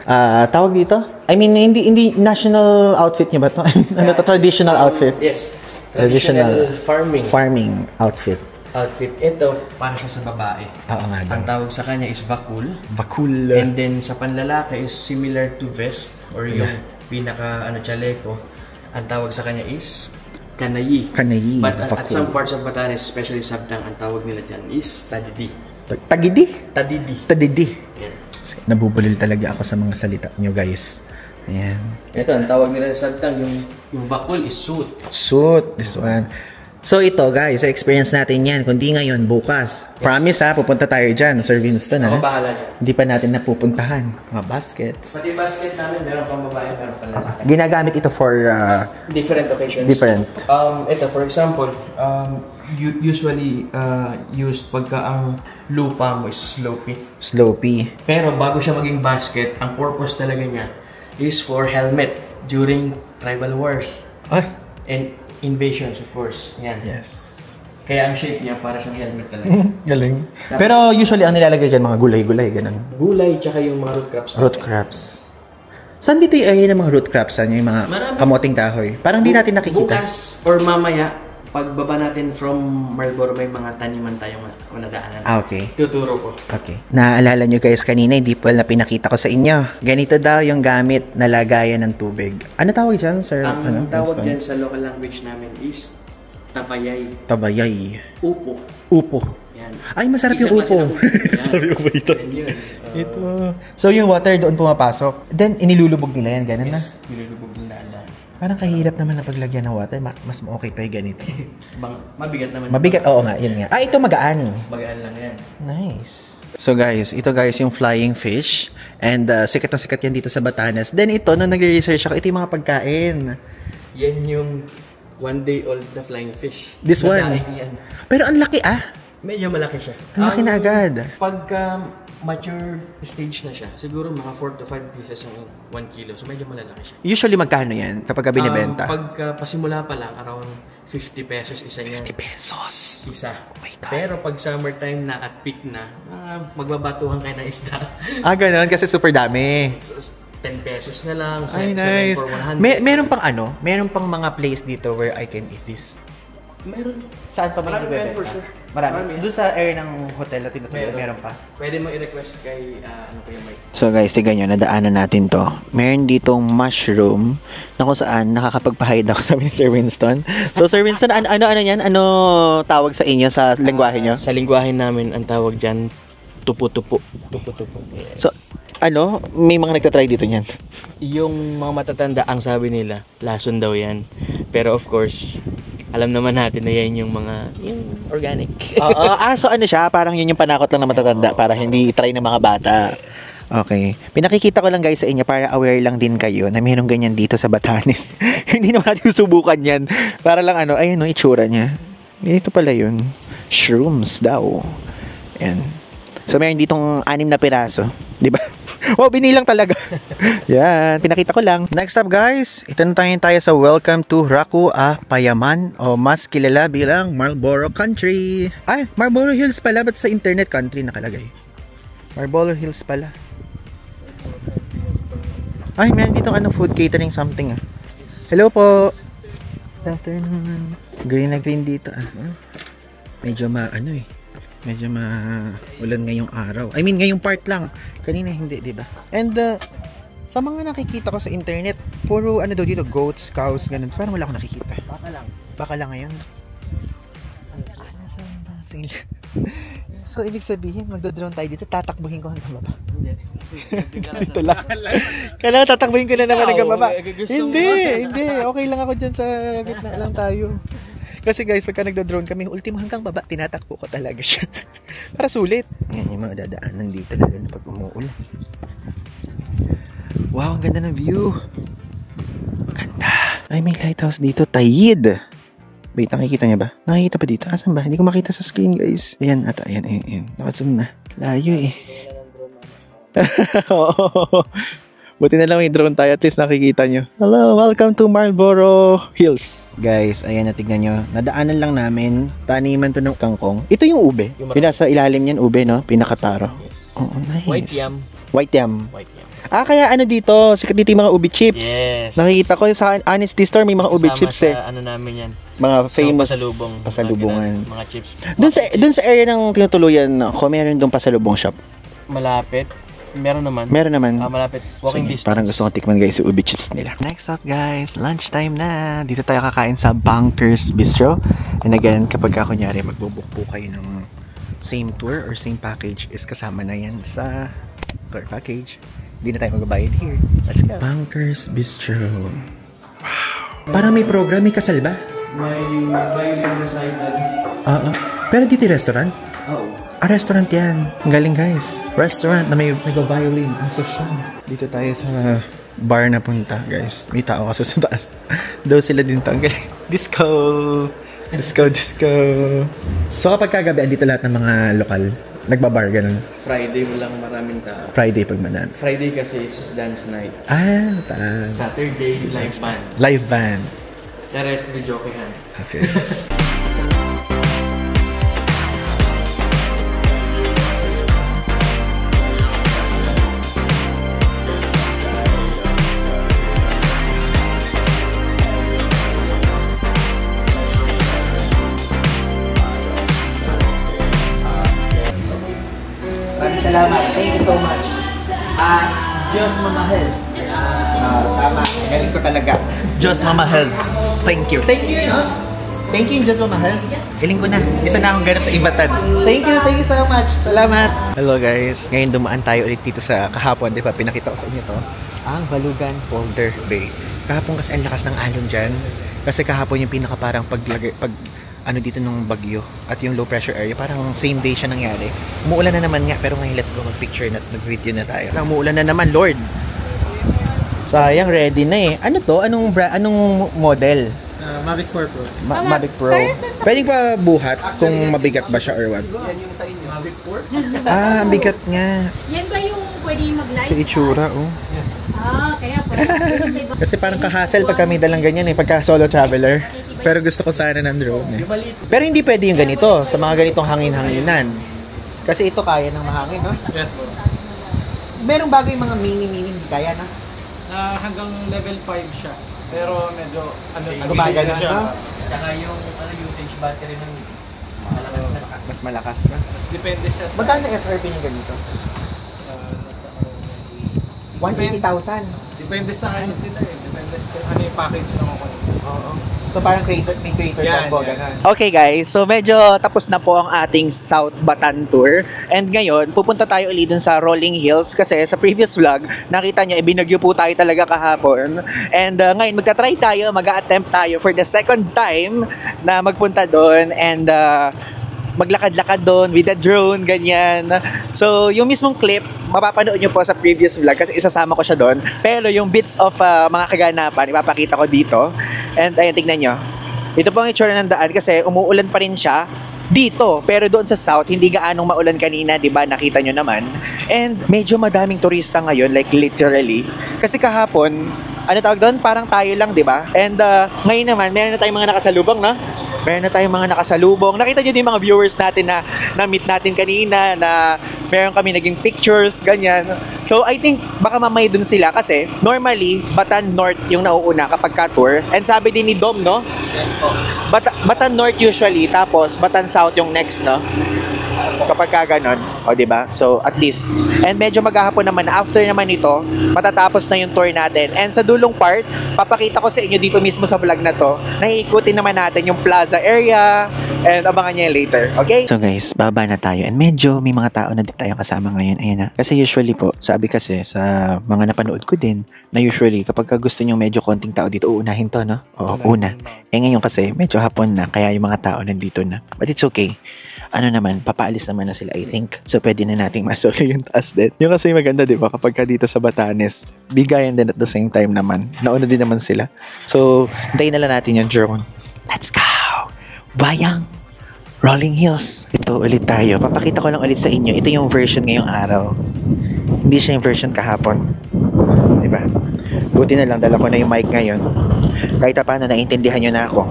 tawag dito? I mean, hindi national outfit niya ba ito? Traditional outfit? Yes. Traditional farming outfit. Ito, para siya sa babae. Oo nga daw. Ang tawag sa kanya is bakul. Bakul. And then sa panlalaki is similar to vest or yung chaleco. Ang tawag sa kanya is kanayi. Kanayi. But at some parts of Batanes, especially Sabtang, ang tawag nila dyan is tadidi. Tadidi. Yeah. Nabubulil talaga ako sa mga salita nyo guys. Ayan. Ito, ang tawag nila sa Sabtang, yung bakul is suit. Suit, this one. So ito guys, experience natin yan. Kundi ngayon, bukas. Yes. Promise pupunta tayo dyan, Sir Winston Ako bahala dyan. Hindi pa natin napupuntahan. Mga baskets. Pati basket namin, meron pang babae, meron pang lalaki. Ginagamit ito for... different occasions. Different. Ito, for example, usually used pagka ang lupa mo is slopey. Slopey. Pero bago siya maging basket, ang purpose talaga niya is for helmet during tribal wars. And invasions, of course. Yan. Yes. Kaya ang shape niya para siyang helmet talaga. Galing. Pero usually ang nilalagay dyan mga gulay-gulay, ganun. Gulay, tsaka yung mga root crops. Root crops. Saan dito yung area ng mga root crops? Saan yung mga kamoting kahoy? Parang di natin nakikita. Bukas or mamaya, pagbaba natin from Marlboro, may mga taniman tayong madadaanan. Okay. Tuturo ko. Okay. Naalala nyo guys kanina, hindi po na pinakita ko sa inyo. Ganito daw yung gamit na lagayan ng tubig. Ano tawag dyan, sir? Ang tawag dyan sa local language namin is tabayay. Tabayay. Upo. Upo. Yan. Ay, masarap yung upo. Masarap yung upo ito. Ito. So yung water doon pumapasok. Then, inilulubog nila yan. Ganun na? Yes. Nilulubog nila. Parang kahirap naman na paglagyan ng water. Mas okay pa yung ganito. Mabigat naman. Mabigat, oo nga. Yun nga. Ito magaan. Magaan lang yan. Nice. So guys, ito guys yung flying fish. And sikat na sikat yan dito sa Batanes. Then ito, nung nagre-research ako, ito yung mga pagkain. Yan yung 1 day old na flying fish. This one? Yan. Pero ang laki Medyo malaki siya. Ang laki na agad. Pagka mature stage na siya, siguro mga 4 to 5 pieces ng 1 kilo. So medyo malalaki siya. Usually magkano yan kapag binibenta? Pagka pasimula pa lang, around 50 pesos isa niyan. 50 pesos? Isa. Oh my God. Pero pag summertime na at peak na, magbabatuhan kayo ng isda. Ganun kasi super dami. 10 pesos na lang, Ay, 7 nice. for 100. Meron pang meron pang mga place dito where I can eat this. Meron. Saan pa may Marami for sure. Marami. Doon sa area ng hotel na tinutuloy, meron pa. Pwede mo i-request kay, Kuya Mike. So guys, tignan nyo, nadaanan natin to. Meron ditong mushroom na kung saan nakakapagpahide ako, sabi ni Sir Winston. So Sir Winston, ano yan? Ano tawag sa inyo sa lengguwahe nyo? Sa lengguwahe namin, ang tawag dyan, tupo-tupo. Tupo-tupo. Yes. So, may mga nagtatry dito niyan? Yung mga matatanda, ang sabi nila, lason daw yan. Pero of course, alam naman natin na yan yung organic. So ano siya, parang yun yung panakot lang na matatanda para hindi try ng mga bata. Okay. Pinakikita ko lang guys sa inyo para aware lang din kayo na mayroong ganyan dito sa Batanes. Hindi naman natin subukan yan. Para lang ayun no, itsura niya. Ganito pala yun. Shrooms daw. Ayan. So mayroon ditong 6 na piraso. Diba? Wow, binilang talaga. Yan, pinakita ko lang. Next up guys, ito na tayo sa Welcome to Rakua Payaman o mas kilala bilang Marlboro Country. Ay, Marlboro Hills pala, ba't sa internet country nakalagay? Marlboro Hills pala. Ay, meron ditong food catering something Hello po. Good afternoon. Green na green dito Medyo medyo ulan ngayong araw. I mean, ngayong part lang. Kanina hindi, di ba? And sa mga nakikita ko sa internet, puro daw dito, goats, cows, ganun. Parang wala akong nakikita. Baka lang ngayon. Nasaan ba sila? So, ibig sabihin, magdodrone tayo dito, tatakbuhin ko hanggang baba. Hindi. Ito lang. Kailangan tatakbuhin ko na naman hanggang baba. Hindi. Okay lang ako dyan sa gitna lang tayo. Kasi guys, pagka nagdo-drone kami, ultimo hanggang baba, tinatakbo ko talaga siya. Para sulit. Yan yung mga dadaanan dito, lalo na pag umuulan. Wow, ang ganda ng view. Ganda. Ay, may lighthouse dito. Tayid. Wait, nakikita niya ba? Nakikita pa dito? Asan ba? Hindi ko makita sa screen, guys. Ayan, ayan. Nakazoom na. Layo Oo. Buti na lang may drone tayo, at least nakikita nyo. Hello, welcome to Marlboro Hills. Guys, ayan, natignan nyo. Nadaanan lang namin. Taniman to ng kangkong. Ito yung ube. Yung nasa ilalim niyan, ube, no? Pinakataro. Oh, nice. White yam. Kaya dito, sikat dito yung mga ube chips. Yes. Nakikita ko sa Honesty Store, may mga ube chips sa Mga namin yan. famous pasalubungan. Mga chips. Doon sa area ng tinutuluyan ko, meron doon pasalubong shop. Malapit. Meron naman. Malapit. Walking distance. Parang gusto kong tikman guys yung ube chips nila. Next up guys, lunchtime na. Dito tayo kakain sa Bunkers Bistro. And again, kapag kunyari magbubook po kayo ng same tour or same package, is kasama na yan sa tour package. Hindi na tayo magbabayad here. Let's go. Bunkers Bistro. Wow. Parang may program, may kasal ba? May violin recital. Pero dito yung restaurant? Oo. Restaurant yan. Ang galing guys. Restaurant na may nagba-violin. Ang social. Dito tayo sa bar na punta guys. May tao kasi sa taas. Daw sila din to. Ang galing. Disco! Disco. So kapag kagabi, andito lahat ng mga lokal, nagbabar, ganun. Friday walang maraming tao. Friday pag manan. Friday kasi is dance night. Saturday, live band. Live band. The rest, videokehan. Okay. Salamat. Thank you so much. Diyos mamahal. Tama. Galing ko talaga. Diyos mamahal. Thank you. Thank you, no? Thank you, Diyos mamahal. Galing ko na. Isa na akong ganap na ibatan. Thank you so much. Salamat. Hello guys. Ngayon dumaan tayo ulit dito sa kahapon. Di ba? Pinakita ko sa inyo to. Ang Valugan Polder Bay. Kahapon kasi ang lakas ng alon dyan. Kasi kahapon yung pinaka parang ano dito nung bagyo at yung low pressure area, parang same day siya nangyari. Umuulan na naman nga, pero ngayon let's go mag-picture na mag-video na tayo. Umuulan na naman, Lord. Sayang, ready na eh. Ano to? Anong model? Mavic 4 Pro. Mavic Pro. Pwedeng pa buhat kung mabigat ba siya or what? Yan yung sa inyo. Mavic 4? Ang bigat nga. Yan ba yung pwedeng mag-live? Sa itsura, oh. Kaya pwede. Kasi parang ka-hassle pag kami dalang ganyan eh, pagka solo traveler. Pero gusto ko sana ng drone eh. Pero hindi pwede yung ganito, sa mga ganitong hangin-hanginan. Kasi ito kaya ng mahangin, no? Yes, boss. Merong bagay mga mini-mini, hindi kaya na? Hanggang level 5 siya. Pero medyo Gumaga na ito? Tsaka yung usage battery ng malakas na. Mas malakas na. Mas depende siya sa... Magkano SRP niya ganito? 180,000. Depende sa ano sila eh. Depende sa ano yung package ng ako. Oo. So parang may creator combo, ganun. Okay guys, so medyo tapos na po ang ating South Batan tour. And ngayon, pupunta tayo ulit dun sa Rolling Hills kasi sa previous vlog, nakita niya, binagyo po tayo talaga kahapon. And ngayon, magta-try tayo, mag-a-attempt tayo for the second time na magpunta doon and maglakad-lakad doon with a drone, ganyan. So, yung mismong clip, mapapanood nyo po sa previous vlog kasi isasama ko siya doon. Pero yung bits of mga kaganapan, ipapakita ko dito. And ayun, tignan nyo. Ito po ang itsura ng daan kasi umuulan pa rin siya dito. Pero doon sa south, hindi gaanong maulan kanina, di ba? Nakita nyo naman. And medyo madaming turista ngayon, like literally. Kasi kahapon, ano tawag doon? Parang tayo lang, di ba? And ngayon naman, meron na tayong mga nakasalubong, no? Meron na tayong mga nakasalubong. Nakita nyo din mga viewers natin na na-meet natin kanina, na meron kami naging pictures, ganyan. So, I think baka mamaya dun sila kasi normally, Batan North yung nauuna kapag ka-tour. And sabi din ni Dom, no? Batan North usually, tapos Batan South yung next, no? Kapag ka ganon, o diba? So, at least. And medyo maghahapon naman, after naman ito, matatapos na yung tour natin. And sa dulong part, papakita ko sa inyo dito mismo sa vlog na to, naiikutin naman natin yung plaza area, and abangan nyo later, okay? So guys, baba na tayo. And medyo may mga tao na din tayong kasama ngayon. Ayan na. Kasi usually po, sabi kasi sa mga napanood ko din, na usually kapag gusto nyo medyo konting tao dito, uunahin to, no? Oo, una. Eh ngayon kasi, medyo hapon na, kaya yung mga tao nandito na. But it's okay. Ano naman, papaalis naman na sila, I think. So, pwede na nating masolo yung taas din. Yung kasi maganda, di ba? Kapag ka dito sa Batanes, bigayan din at the same time naman. Nauna din naman sila. So, hintayin na lang natin yung drone. Let's go! Bayang! Rolling Hills. Ito ulit tayo. Papakita ko lang ulit sa inyo. Ito yung version ngayong araw. Hindi siya yung version kahapon. Di ba? Buti na lang, dala ko na yung mic ngayon. Kahit paano, naiintindihan nyo na ako.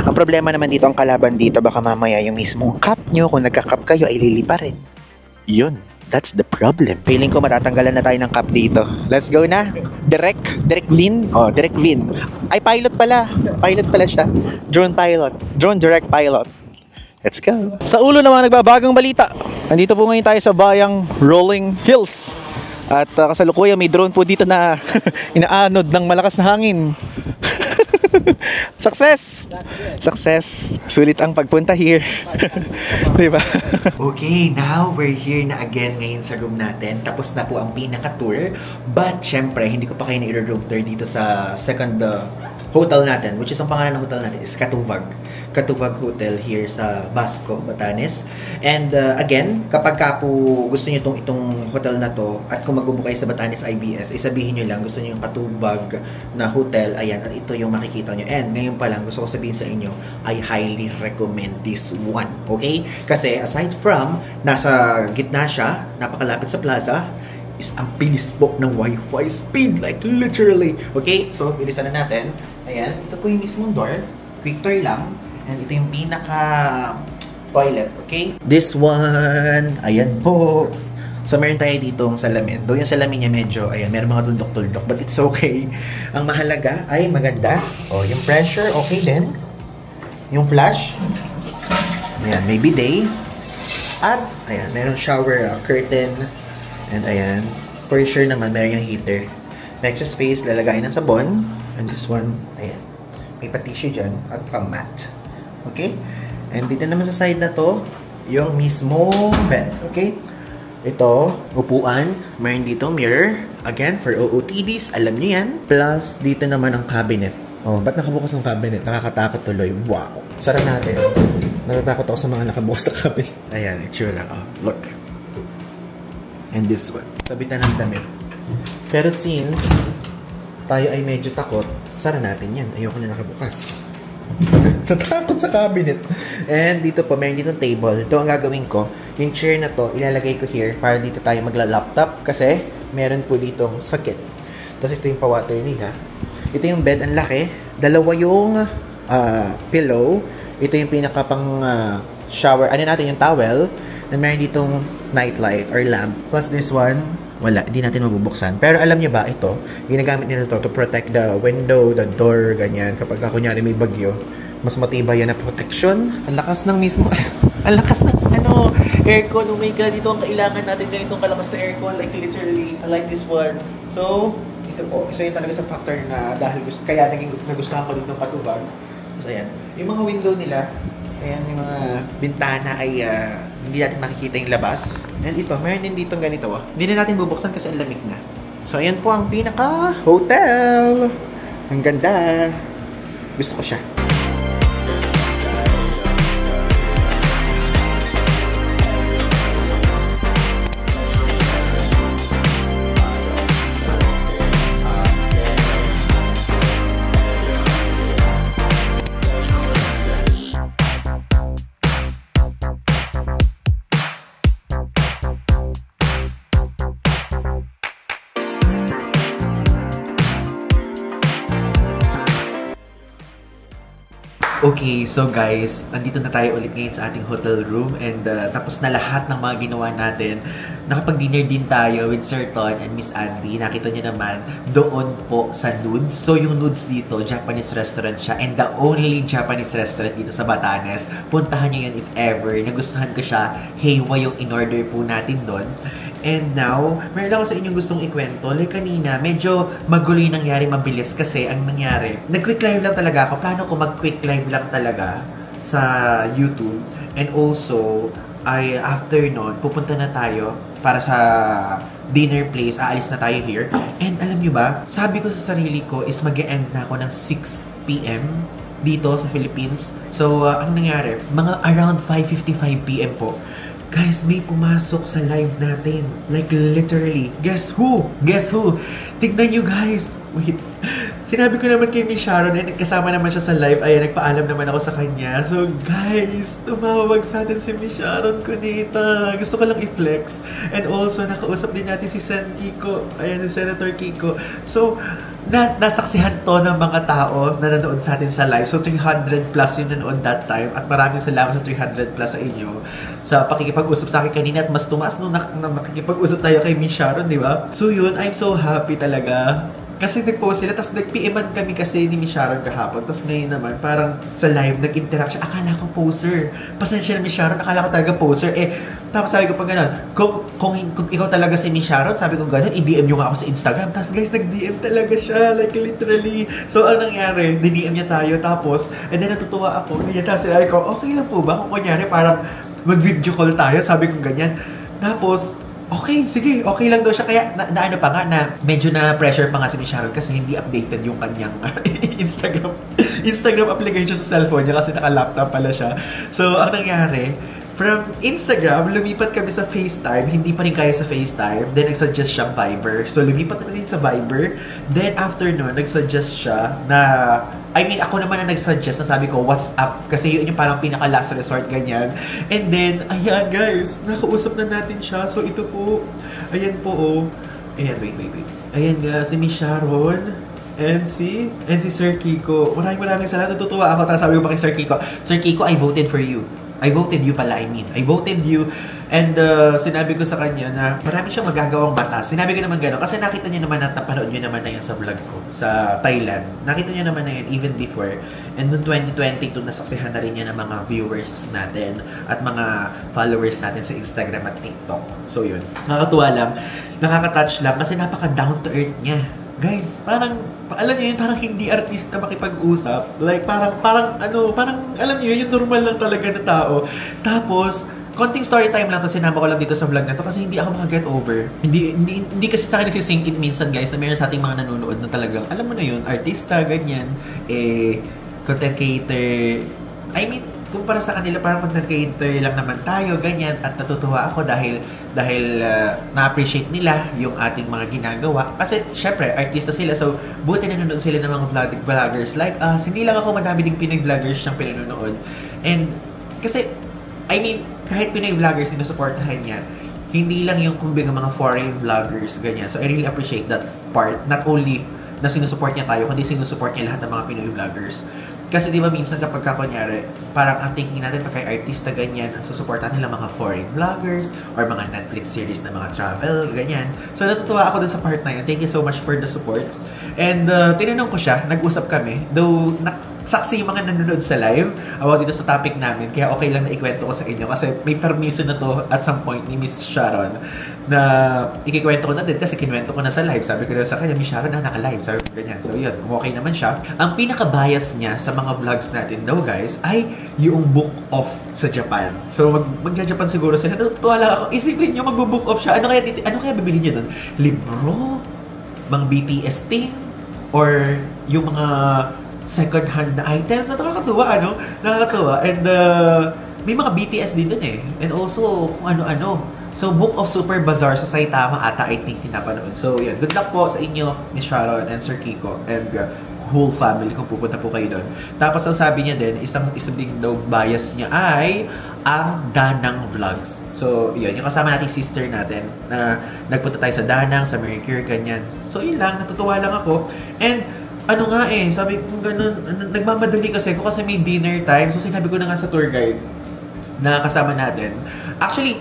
Ang problema naman dito, ang kalaban dito, baka mamaya yung mismong cup nyo, kung nagka-cup kayo, ay lilipa rin. Yun. That's the problem. Feeling ko matatanggalan na tayo ng cup dito. Let's go na. Direct Vin. Oh, Direct Vin. Ay, pilot pala. Pilot pala siya. Drone pilot. Drone direct pilot. Let's go. Sa ulo naman, nagbabagong balita. Nandito po ngayon tayo sa bayang Rolling Hills. At kasalukuyan may drone po dito na inaanod ng malakas na hangin. Success! Success! Sulit ang pagpunta here. Diba? Okay, now we're here na again ngayon sa room natin. Tapos na po ang pinaka-tour. But, syempre, hindi ko pa kayo na i-room tour dito sa second hotel natin, which is ang pangalan ng hotel natin is Katuvag. Katuvag Hotel here sa Basco, Batanes. And again, kapag ka po gusto niyo itong hotel na to at kung magbubook kayo sa Batanes IBS, isabihin niyo lang gusto niyo yung Katuvag na hotel, ayan, at ito yung makikita niyo. And ngayon pa lang, gusto ko sabihin sa inyo, I highly recommend this one. Okay? Kasi aside from nasa gitna siya, napakalapit sa plaza, is ang bilis po ng Wi-Fi speed, like literally. Okay? So, bilisan na natin. Ayan, ito po yung mismong door. Quick tour lang. And ito yung pinaka toilet, okay? This one, ayan po. So, meron tayo ditong salamin. Though yung salamin niya medyo, ayan, meron mga tuldok-tuldok, but it's okay. Ang mahalaga ay maganda. O, yung pressure, okay din. Yung flash, ayan, may bidet. At, ayan, merong shower curtain. And ayan, for sure naman, meron yung heater. Extra space, lalagayin ng sabon. And this one, ayan, may pa-tissue dyan at pang-mat. Okay? And dito naman sa side na to, yung mismo bed. Okay? Ito, upuan. Mayroon dito mirror. Again, for OOTDs, alam niyo yan. Plus, dito naman ang cabinet. Oh, ba't nakabukas ng cabinet? Nakakatakot tuloy. Wow! Sara natin. Natatakot ako sa mga nakabukas na cabinet. Ayan, itsura. Oh, look. And this one. Sabitan ng damit. Pero since tayo ay medyo takot, sara natin yan. Ayoko na nakabukas. Natakot sa cabinet. And dito po, meron dito table. Ito ang gagawin ko. Yung chair na to, ilalagay ko here para dito tayo magla-laptop. Kasi, meron po ditong sakit. Tapos ito yung pa-water nila. Ito yung bed, ang laki. Dalawa yung pillow. Ito yung pinaka pang shower. Ano natin yung towel. And meron ditong nightlight or lamp. Plus this one, wala, hindi natin mabubuksan. Pero alam niyo ba, ito, ginagamit nila to protect the window, the door, ganyan. Kapag kunyari may bagyo, mas matibay yan na protection. Ang lakas ng mismo, ang lakas ng aircon. Oh my God, dito ang kailangan natin ganitong kalakas na aircon. Like literally, I like this one. So, ito po, isa yun talaga sa factor na dahil kaya nagustuhan ko dito ng Katuvag. So, ayan. Yung mga window nila, ayan, yung mga bintana ay hindi natin makikita yung labas. And ito, meron din dito ganito. Hindi na natin bubuksan kasi ang lamig na. So, ayan po ang pinaka-hotel. Ang ganda. Gusto ko siya. Okay, so guys, nandito na tayo ulit ngayon sa ating hotel room and tapos na lahat ng mga ginawa natin. Nakapag-dinner din tayo with Sir Ton and Miss Andy. Nakita nyo naman doon po sa Nudes. So yung Nudes dito, Japanese restaurant siya and the only Japanese restaurant dito sa Batanes. Puntahan nyo yun if ever. Nagustuhan ko siya. Heiwa yung in-order po natin doon. And now, meron ako sa inyong gustong ikwento. Like kanina, medyo magulo yung nangyari, mabilis kasi ang nangyari. Nag-quick live lang talaga ako. Plano ko mag-quick live lang talaga sa YouTube. And also, after nun, pupunta na tayo para sa dinner place. Aalis na tayo here. And alam nyo ba, sabi ko sa sarili ko is mag-e-end na ako ng 6 PM dito sa Philippines. So, ang nangyari, mga around 5:55 PM po. Guys, may pumasok sa live natin. Like, literally. Guess who? Guess who? Tignan nyo, guys. Wait. Sinabi ko naman kay Miss Sharon and kasama naman siya sa live. Ayan, nagpaalam naman ako sa kanya. So, guys, tumawag sa atin si Miss Sharon Cuneta. Gusto ko lang i-flex. And also, nakausap din natin si Sen Kiko. Ayan, si Senator Kiko. So, nasaksihan to ng mga tao na nanood sa atin sa live. So, 300 plus yung nanood that time. At maraming salamat sa 300 plus sa inyo. Sa pakikipag-usap sa akin kanina at mas tumaas nung makikipag-usap tayo kay Miss Sharon, di ba? So, yun, I'm so happy talaga. Kasi nag-post sila, tapos nag-PM-an kami kasi ni Miss Sharon kahapon. Tapos ngayon naman, parang sa live, nag-interact siya. Akala ko poser. Pasensya na Miss Sharon, akala ko talaga poser. Tapos sabi ko pa gano'n, kung ikaw talaga si Miss Sharon, sabi ko gano'n, i-DM nyo nga ako sa Instagram. Tapos guys, nag-DM talaga siya. Like, literally. So, ang nangyari, di-DM niya tayo. Tapos, and then natutuwa ako. Tapos sinabi ko, okay lang po ba? Kung kunyari, parang mag-video call tayo. Sabi ko ganyan. Tapos, Okay, sige, okay lang daw siya. Kaya, na ano pa nga, na medyo na pressure pa nga si Miss Sharon kasi hindi updated yung kanyang Instagram application sa cellphone niya kasi naka-laptop pala siya. So, ang nangyari, from Instagram, lumipat kami sa FaceTime. Hindi pa rin kaya sa FaceTime. Then, nagsuggest siya Viber. So, lumipat na rin sa Viber. Then, after nun, nagsuggest siya na... I mean, ako naman na nagsuggest na sabi ko, WhatsApp. Kasi yun yung parang pinaka-last resort, ganyan. And then, ayan guys, nakausap na natin siya. So, ito po, ayan po, oh. Ayan, wait. Ayan nga, si Miss Sharon. And si Sir Kiko. Maraming salamat. Natutuwa ako. Tapos sabi ko pa kay Sir Kiko, Sir Kiko, I voted for you. I voted you pala, I voted you. And sinabi ko sa kanya na marami siyang magagawang batas. Sinabi ko naman gano'n. Kasi nakita niyo naman at napanood niyo naman na yan sa vlog ko sa Thailand. Nakita niyo naman na yan even before. And noong 2022, nasaksihan na rin yan ng mga viewers natin at mga followers natin sa Instagram at TikTok. So yun. Nakakatuwa lang. Nakaka-touch lang kasi napaka-down to earth niya. Guys, parang, alam niyo yun, parang hindi artista makipag-usap. Like, parang, alam niyo yun, yung normal lang talaga na tao. Tapos, konting story time lang to, sinama ko lang dito sa vlog na to kasi hindi ako maka-get over. Hindi kasi sa akin nagsisink in minsan, guys, na meron sa ating mga nanonood na talagang, alam mo na yun, artista, ganyan, content creator, I mean, kumpara sa kanila, parang content creator lang naman tayo, ganyan, at natutuwa ako dahil na-appreciate nila yung ating mga ginagawa. Kasi, syempre, artista sila, so, buti nanonood sila ng mga vloggers like us. Hindi lang ako, madami ding Pinoy vloggers siyang pinanonood. And, kasi, I mean, kahit Pinoy vloggers, sinusuportahan niya, hindi lang yung kumbaga mga foreign vloggers, ganyan. So, I really appreciate that part. Not only na sinusupport niya tayo, kundi sinusupport niya lahat ng mga Pinoy vloggers. Kasi di ba minsan kapag kunyari, parang ang thinking natin pag kay artista ganyan, ang susuportahan nila mga foreign vloggers or mga Netflix series na mga travel, ganyan. So natutuwa ako dun sa part na yun. Thank you so much for the support. And tinanong ko siya, nag-usap kami, though saksi yung mga nanonood sa live about dito sa topic namin, kaya okay lang na ikwento ko sa inyo kasi may permiso na to at some point ni Miss Sharon na ikikwento ko na din kasi kinuwento ko na sa live. Sabi ko na sa kanya, Miss Sharon na naka-live. Sabi ko ganyan. So yun, okay naman siya. Ang pinaka-bias niya sa mga vlogs natin daw guys ay yung book off sa Japan. So mag-Japan siguro sila. Natutuwa lang ako. Isipin nyo, mag-book off siya. Ano kaya bibili nyo doon? Libro? Mga BTS thing? Or yung mga second-hand na items na nakakatuwa, ano? Nakakatuwa. And may mga BTS din dun eh. And also, kung ano-ano. So, Book of Super Bazaar sa Saitama ata, I think, pinapanood. So, yun. Good luck po sa inyo, Miss Sharon and Sir Kiko. And whole family kung pupunta po kayo doon. Tapos, ang sabi niya din, isang ding daw bias niya ay ang Danang Vlogs. So, yun. Yung kasama nating sister natin na nagpunta tayo sa Danang, sa Mercure, ganyan. So, yun lang. Natutuwa lang ako. And, ano nga eh, sabi ko ganun, nagmamadali kasi ako kasi may dinner time. So, sinabi ko na nga sa tour guide na kasama natin. Actually,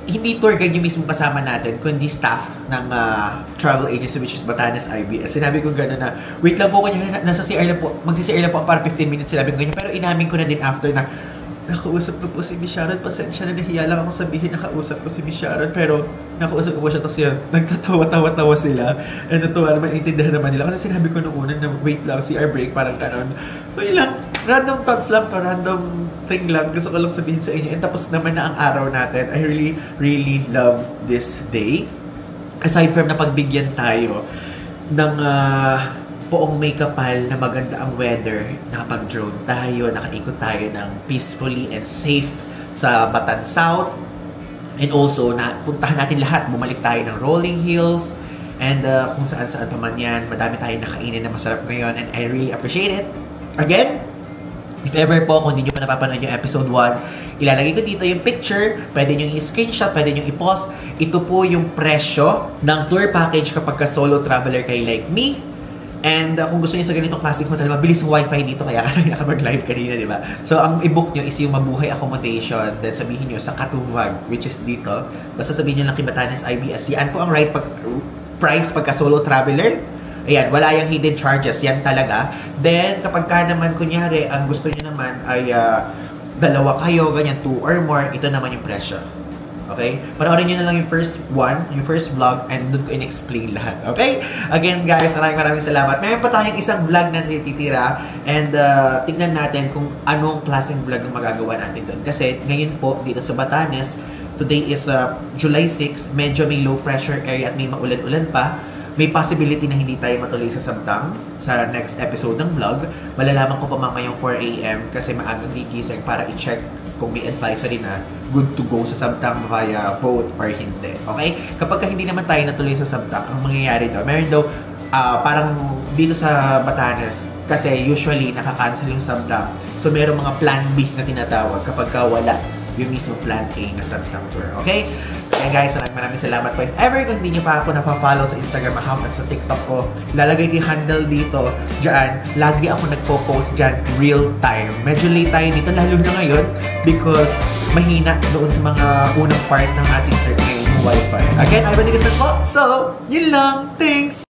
hindi tour guide yung mismo kasama natin, kundi staff ng travel agency which is Batanes IBS. Sinabi ko gano'n na, wait lang po kanya, nasa CR lang po, magsi-CR lang po para 15 minutes, sinabi ko ganyan. Pero inamin ko na din after na, nakausap ko po si Miss Sharon, pasensya na nahiya lang ako sabihin nakausap ko si Miss Sharon, pero nakausap ko po siya, tapos yun, nagtatawa-tawa sila, and natuwa naman, intindihan naman nila, kasi sinabi ko nung una na wait lang, CR break, parang kanon. So yun lang, random thoughts lang, random thing lang, gusto ko lang sabihin sa inyo, and tapos naman na ang araw natin. I really love this day. Aside from na pagbigyan tayo ng poong may kapal na maganda ang weather, nakapag-drone tayo, nakaikot tayo ng peacefully and safe sa Batan South. And also, puntahan natin lahat, bumalik tayo ng Rolling Hills, and kung saan-saan pa man yan, madami tayong nakainin na masarap ngayon, and I really appreciate it. Again, if ever po, kung hindi nyo pa napapanood yung episode 1, ilalagay ko dito yung picture, pwede nyo i-screenshot, pwede nyo i-post. Ito po yung presyo ng tour package kapag ka solo traveler kayo like me. And kung gusto niyo sa ganitong classic hotel, mabilis yung wifi dito, kaya nakapag-live kanina, di ba? So, ang i-book nyo is yung mabuhay accommodation, then sabihin nyo sa Katuvag, which is dito. Basta sabihin nyo lang kay Batanes IBS. Yan po ang right price pagka solo traveler. Ayan, wala yung hidden charges. Yan talaga. Then, kapag ka naman, kunyari, ang gusto nyo naman ay dalawa kayo, ganyan, 2 or more, ito naman yung presyo. Okay? Panoorin nyo na lang yung first vlog, and doon ko in-explain lahat. Okay? Again, guys, maraming salamat. Mayroon pa tayong isang vlog na titira, and tignan natin kung anong klaseng vlog ang magagawa natin doon. Kasi, ngayon po, dito sa Batanes, Today is July 6. Medyo may low pressure area at may maulan-ulan pa. May possibility na hindi tayo matuloy sa Sabtang sa next episode ng vlog. Malalaman ko pa mamayang 4 AM kasi maagang gigising para i-check kung may advisory na good to go sa Sabtang via boat or hindi. Okay? Kapag hindi naman tayo natuloy sa Sabtang, ang mangyayari daw, meron daw parang dito sa Batanes kasi usually nakakancel yung Sabtang. So meron mga plan B na tinatawag kapag wala yung mismo plan A na Sabtang tour. Okay? Kaya guys, maraming salamat po. If ever kung hindi nyo pa ako napafollow sa Instagram account at sa TikTok ko, lalagay ko yung handle dito. Diyan, lagi ako nagpo-post dyan real time. Medyo late tayo dito, lalo na ngayon because mahina doon sa mga unang part ng ating wifi. Again, I'm Banigasan po. So, yun lang. Thanks!